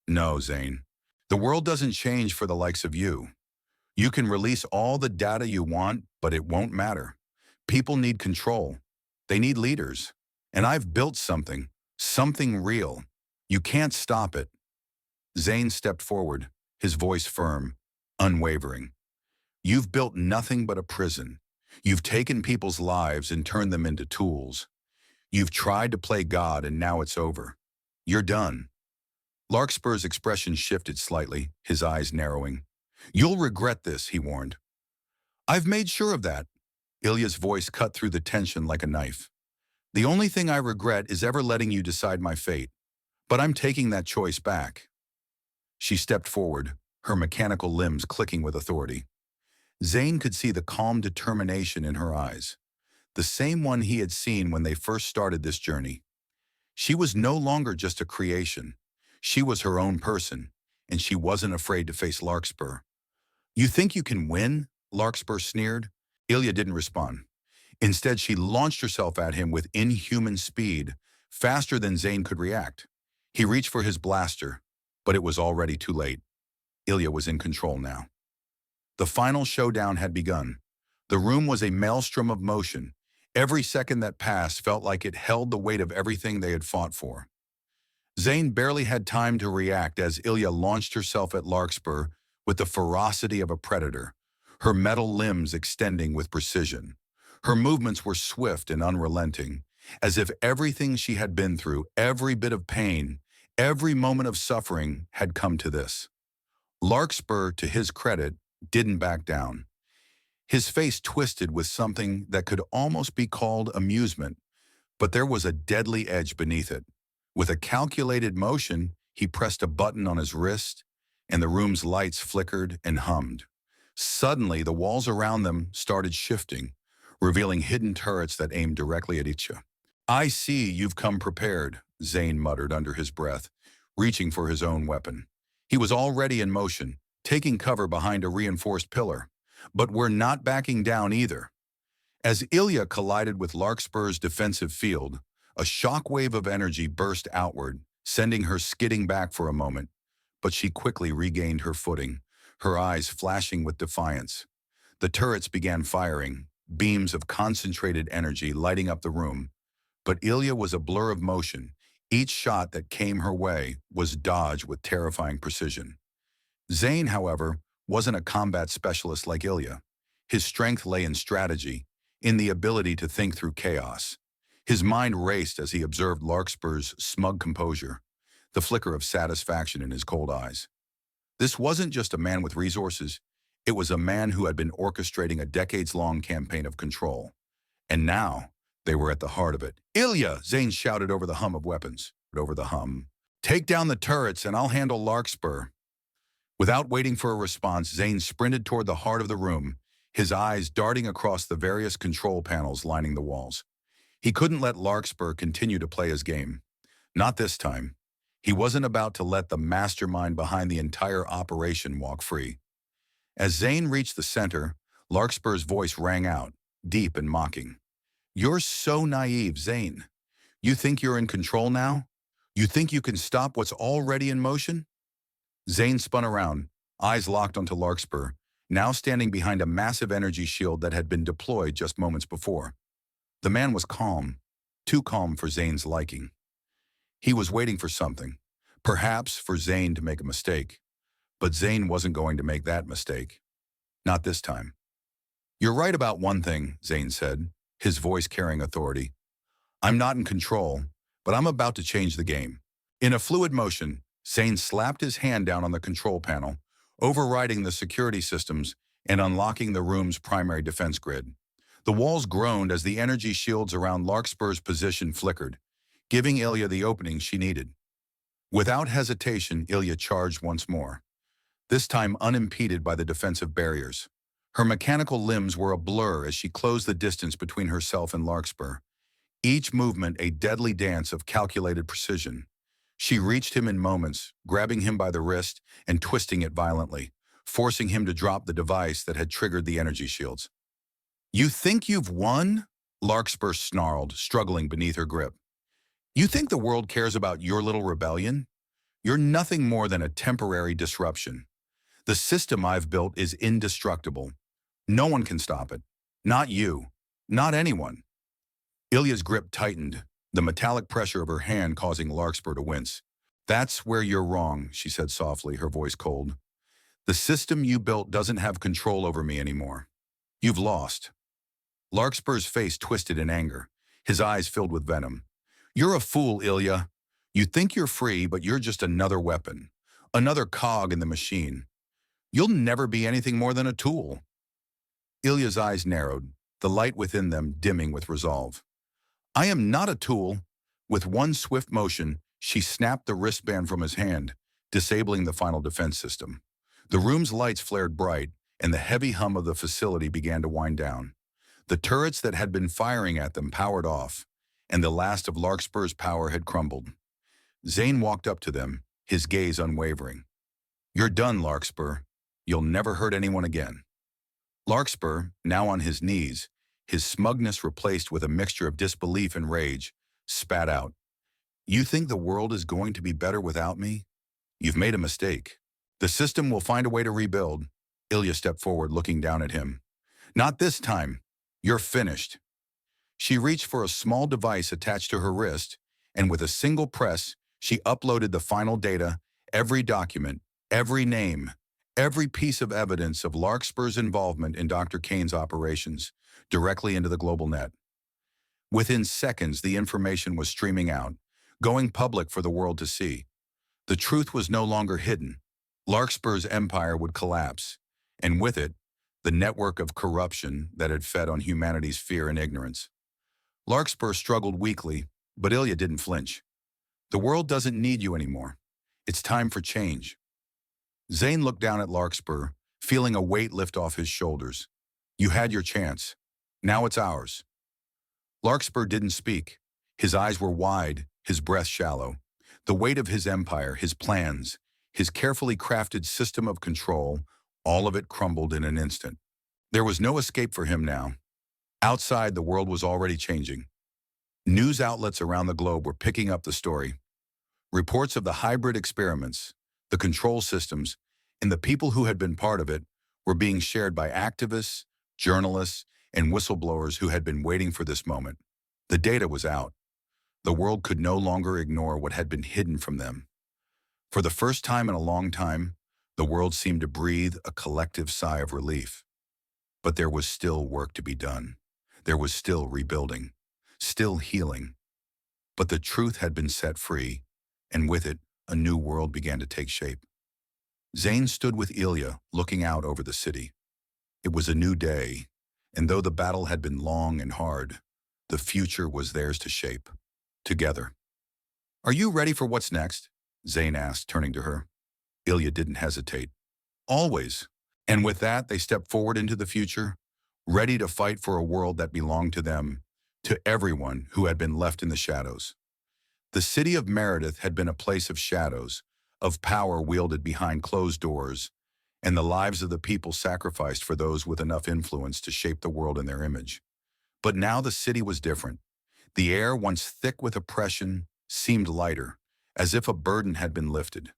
"No, Zayn. The world doesn't change for the likes of you. You can release all the data you want, but it won't matter. People need control. They need leaders. And I've built something real. You can't stop it." Zayn stepped forward, his voice firm, unwavering. "You've built nothing but a prison. You've taken people's lives and turned them into tools. You've tried to play God, and now it's over. You're done." Larkspur's expression shifted slightly, his eyes narrowing. "You'll regret this," he warned. "I've made sure of that." Ilya's voice cut through the tension like a knife. "The only thing I regret is ever letting you decide my fate. But I'm taking that choice back." She stepped forward, her mechanical limbs clicking with authority. Zayn could see the calm determination in her eyes, the same one he had seen when they first started this journey. She was no longer just a creation. She was her own person, and she wasn't afraid to face Larkspur. "You think you can win?" Larkspur sneered. Ilya didn't respond. Instead, she launched herself at him with inhuman speed, faster than Zayn could react. He reached for his blaster, but it was already too late. Ilya was in control now. The final showdown had begun. The room was a maelstrom of motion. Every second that passed felt like it held the weight of everything they had fought for. Zayn barely had time to react as Ilya launched herself at Larkspur with the ferocity of a predator, her metal limbs extending with precision. Her movements were swift and unrelenting, as if everything she had been through, every bit of pain, every moment of suffering had come to this. Larkspur, to his credit, didn't back down. His face twisted with something that could almost be called amusement, but there was a deadly edge beneath it. With a calculated motion, he pressed a button on his wrist, and the room's lights flickered and hummed. Suddenly, the walls around them started shifting, revealing hidden turrets that aimed directly at each other. "I see you've come prepared," Zayn muttered under his breath, reaching for his own weapon. He was already in motion, taking cover behind a reinforced pillar. "But we're not backing down either." As Ilya collided with Larkspur's defensive field, a shockwave of energy burst outward, sending her skidding back for a moment, but she quickly regained her footing, her eyes flashing with defiance. The turrets began firing, beams of concentrated energy lighting up the room, but Ilya was a blur of motion. Each shot that came her way was dodged with terrifying precision. Zayn, however, wasn't a combat specialist like Ilya. His strength lay in strategy, in the ability to think through chaos. His mind raced as he observed Larkspur's smug composure, the flicker of satisfaction in his cold eyes. This wasn't just a man with resources. It was a man who had been orchestrating a decades-long campaign of control. And now, they were at the heart of it. "Ilya!" Zayn shouted over the hum of weapons. Over the hum. "Take down the turrets and I'll handle Larkspur." Without waiting for a response, Zayn sprinted toward the heart of the room, his eyes darting across the various control panels lining the walls. He couldn't let Larkspur continue to play his game. Not this time. He wasn't about to let the mastermind behind the entire operation walk free. As Zayn reached the center, Larkspur's voice rang out, deep and mocking. You're so naive, Zayn. You think you're in control now? You think you can stop what's already in motion? Zayn spun around, eyes locked onto Larkspur, now standing behind a massive energy shield that had been deployed just moments before. The man was calm, too calm for Zayn's liking. He was waiting for something, perhaps for Zayn to make a mistake. But Zayn wasn't going to make that mistake. Not this time. You're right about one thing, Zayn said, his voice carrying authority. I'm not in control, but I'm about to change the game. In a fluid motion, Zayn slapped his hand down on the control panel, overriding the security systems and unlocking the room's primary defense grid. The walls groaned as the energy shields around Larkspur's position flickered, giving Ilya the opening she needed. Without hesitation, Ilya charged once more, this time unimpeded by the defensive barriers. Her mechanical limbs were a blur as she closed the distance between herself and Larkspur, each movement a deadly dance of calculated precision. She reached him in moments, grabbing him by the wrist and twisting it violently, forcing him to drop the device that had triggered the energy shields. You think you've won? Larkspur snarled, struggling beneath her grip. You think the world cares about your little rebellion? You're nothing more than a temporary disruption. The system I've built is indestructible. No one can stop it. Not you. Not anyone. Ilya's grip tightened, the metallic pressure of her hand causing Larkspur to wince. That's where you're wrong, she said softly, her voice cold. The system you built doesn't have control over me anymore. You've lost. Larkspur's face twisted in anger, his eyes filled with venom. You're a fool, Ilya. You think you're free, but you're just another weapon, another cog in the machine. You'll never be anything more than a tool. Ilya's eyes narrowed, the light within them dimming with resolve. I am not a tool. With one swift motion, she snapped the wristband from his hand, disabling the final defense system. The room's lights flared bright, and the heavy hum of the facility began to wind down. The turrets that had been firing at them powered off, and the last of Larkspur's power had crumbled. Zayn walked up to them, his gaze unwavering. You're done, Larkspur. You'll never hurt anyone again. Larkspur, now on his knees, his smugness replaced with a mixture of disbelief and rage, spat out. You think the world is going to be better without me? You've made a mistake. The system will find a way to rebuild. Ilya stepped forward, looking down at him. Not this time. You're finished. She reached for a small device attached to her wrist, and with a single press, she uploaded the final data, every document, every name, every piece of evidence of Larkspur's involvement in Dr. Kane's operations, directly into the global net. Within seconds, the information was streaming out, going public for the world to see. The truth was no longer hidden. Larkspur's empire would collapse, and with it, the network of corruption that had fed on humanity's fear and ignorance. Larkspur struggled weakly, but Ilya didn't flinch. The world doesn't need you anymore. It's time for change. Zayn looked down at Larkspur, feeling a weight lift off his shoulders. You had your chance. Now it's ours. Larkspur didn't speak. His eyes were wide, his breath shallow. The weight of his empire, his plans, his carefully crafted system of control, all of it crumbled in an instant. There was no escape for him now. Outside, the world was already changing. News outlets around the globe were picking up the story. Reports of the hybrid experiments, the control systems, and the people who had been part of it were being shared by activists, journalists, and whistleblowers who had been waiting for this moment. The data was out. The world could no longer ignore what had been hidden from them. For the first time in a long time, the world seemed to breathe a collective sigh of relief. But there was still work to be done. There was still rebuilding, still healing. But the truth had been set free, and with it, a new world began to take shape. Zayn stood with Ilya, looking out over the city. It was a new day, and though the battle had been long and hard, the future was theirs to shape, together. Are you ready for what's next? Zayn asked, turning to her. Ilya didn't hesitate. Always. And with that, they stepped forward into the future, ready to fight for a world that belonged to them, to everyone who had been left in the shadows. The city of Meredith had been a place of shadows, of power wielded behind closed doors, and the lives of the people sacrificed for those with enough influence to shape the world in their image. But now the city was different. The air, once thick with oppression, seemed lighter, as if a burden had been lifted.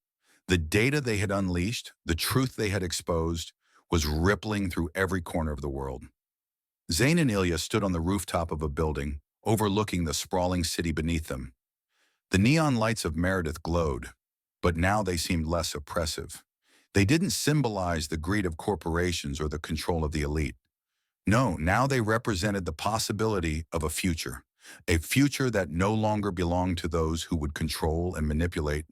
The data they had unleashed, the truth they had exposed, was rippling through every corner of the world. Zayn and Ilya stood on the rooftop of a building, overlooking the sprawling city beneath them. The neon lights of Meredith glowed, but now they seemed less oppressive. They didn't symbolize the greed of corporations or the control of the elite. No, now they represented the possibility of a future that no longer belonged to those who would control and manipulate,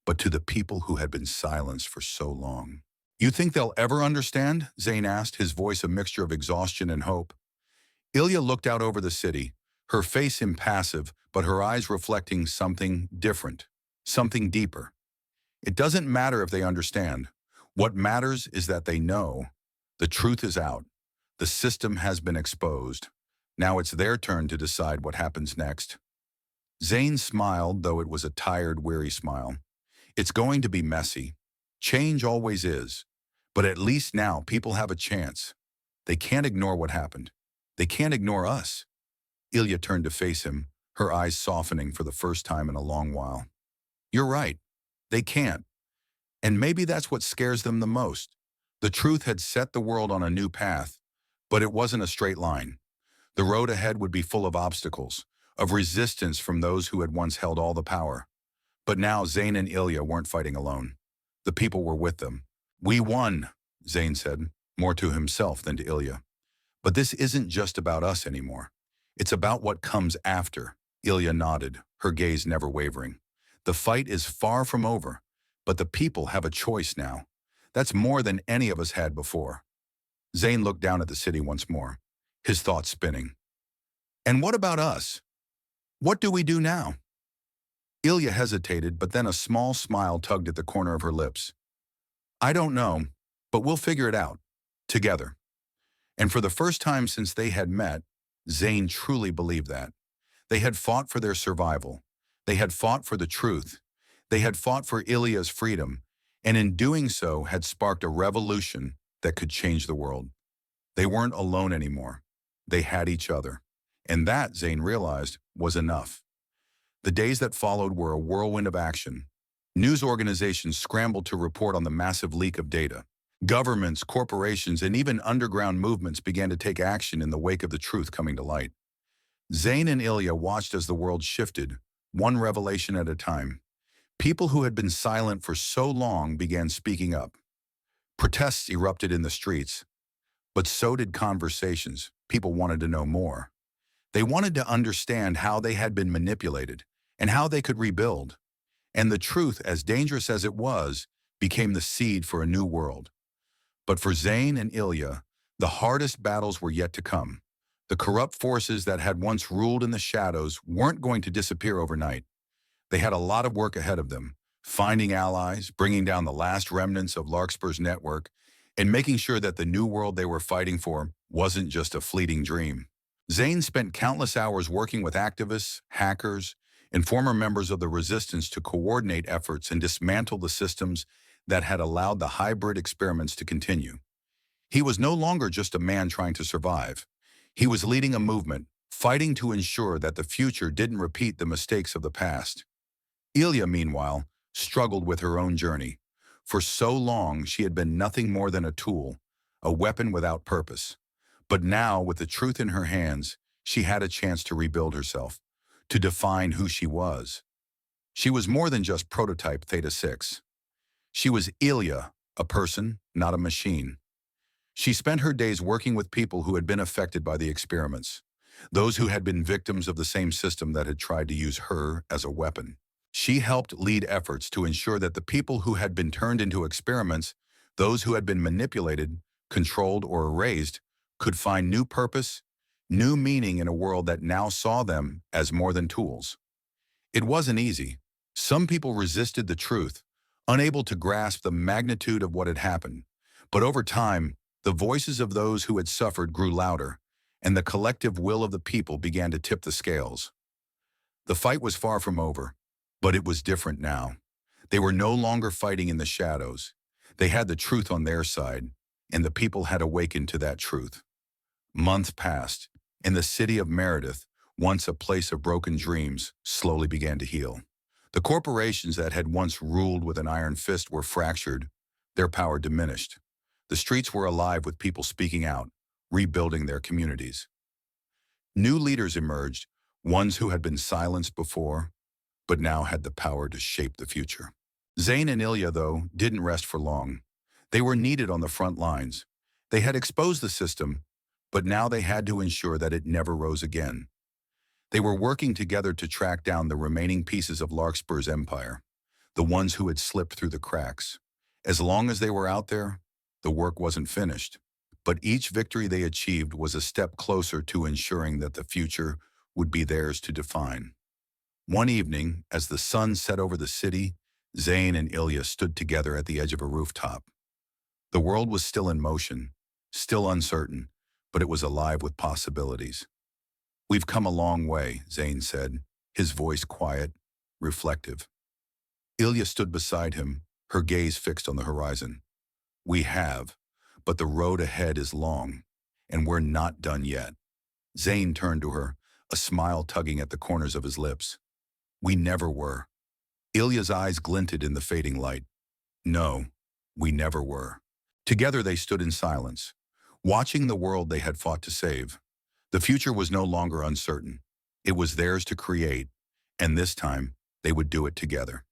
but to the people who had been silenced for so long. "You think they'll ever understand?" Zayn asked, his voice a mixture of exhaustion and hope. Ilya looked out over the city, her face impassive, but her eyes reflecting something different, something deeper. "It doesn't matter if they understand. What matters is that they know. The truth is out. The system has been exposed. Now it's their turn to decide what happens next." Zayn smiled, though it was a tired, weary smile. "It's going to be messy. Change always is. But at least now people have a chance. They can't ignore what happened. They can't ignore us." Ilya turned to face him, her eyes softening for the first time in a long while. "You're right. They can't. And maybe that's what scares them the most." The truth had set the world on a new path, but it wasn't a straight line. The road ahead would be full of obstacles, of resistance from those who had once held all the power. But now Zayn and Ilya weren't fighting alone. The people were with them. "We won," Zayn said, more to himself than to Ilya. "But this isn't just about us anymore. It's about what comes after." Ilya nodded, her gaze never wavering. "The fight is far from over, but the people have a choice now. That's more than any of us had before." Zayn looked down at the city once more, his thoughts spinning. "And what about us? What do we do now?" Ilya hesitated, but then a small smile tugged at the corner of her lips. "I don't know, but we'll figure it out. Together." And for the first time since they had met, Zayn truly believed that. They had fought for their survival. They had fought for the truth. They had fought for Ilya's freedom, and in doing so had sparked a revolution that could change the world. They weren't alone anymore. They had each other. And that, Zayn realized, was enough. The days that followed were a whirlwind of action. News organizations scrambled to report on the massive leak of data. Governments, corporations, and even underground movements began to take action in the wake of the truth coming to light. Zayn and Ilya watched as the world shifted, one revelation at a time. People who had been silent for so long began speaking up. Protests erupted in the streets, but so did conversations. People wanted to know more. They wanted to understand how they had been manipulated and how they could rebuild. And the truth, as dangerous as it was, became the seed for a new world. But for Zayn and Ilya, the hardest battles were yet to come. The corrupt forces that had once ruled in the shadows weren't going to disappear overnight. They had a lot of work ahead of them, finding allies, bringing down the last remnants of Larkspur's network, and making sure that the new world they were fighting for wasn't just a fleeting dream. Zayn spent countless hours working with activists, hackers, and former members of the resistance to coordinate efforts and dismantle the systems that had allowed the hybrid experiments to continue. He was no longer just a man trying to survive. He was leading a movement, fighting to ensure that the future didn't repeat the mistakes of the past. Ilya, meanwhile, struggled with her own journey. For so long, she had been nothing more than a tool, a weapon without purpose. But now, with the truth in her hands, she had a chance to rebuild herself, to define who she was. She was more than just prototype Theta 6. She was Ilya, a person, not a machine. She spent her days working with people who had been affected by the experiments, those who had been victims of the same system that had tried to use her as a weapon. She helped lead efforts to ensure that the people who had been turned into experiments, those who had been manipulated, controlled, or erased, could find new purpose, new meaning in a world that now saw them as more than tools. It wasn't easy. Some people resisted the truth, unable to grasp the magnitude of what had happened. But over time, the voices of those who had suffered grew louder, and the collective will of the people began to tip the scales. The fight was far from over, but it was different now. They were no longer fighting in the shadows. They had the truth on their side, and the people had awakened to that truth. Months passed, And the city of Meredith, once a place of broken dreams, slowly began to heal. The corporations that had once ruled with an iron fist were fractured, their power diminished. The streets were alive with people speaking out, rebuilding their communities. New leaders emerged, ones who had been silenced before, but now had the power to shape the future. Zayn and Ilya, though, didn't rest for long. They were needed on the front lines. They had exposed the system, but now they had to ensure that it never rose again. They were working together to track down the remaining pieces of Larkspur's empire, the ones who had slipped through the cracks. As long as they were out there, the work wasn't finished. But each victory they achieved was a step closer to ensuring that the future would be theirs to define. One evening, as the sun set over the city, Zayn and Ilya stood together at the edge of a rooftop. The world was still in motion, still uncertain, but it was alive with possibilities. "We've come a long way," Zayn said, his voice quiet, reflective. Ilya stood beside him, her gaze fixed on the horizon. "We have, but the road ahead is long, and we're not done yet." Zayn turned to her, a smile tugging at the corners of his lips. "We never were." Ilya's eyes glinted in the fading light. "No, we never were." Together they stood in silence, watching the world they had fought to save. The future was no longer uncertain. It was theirs to create, and this time they would do it together.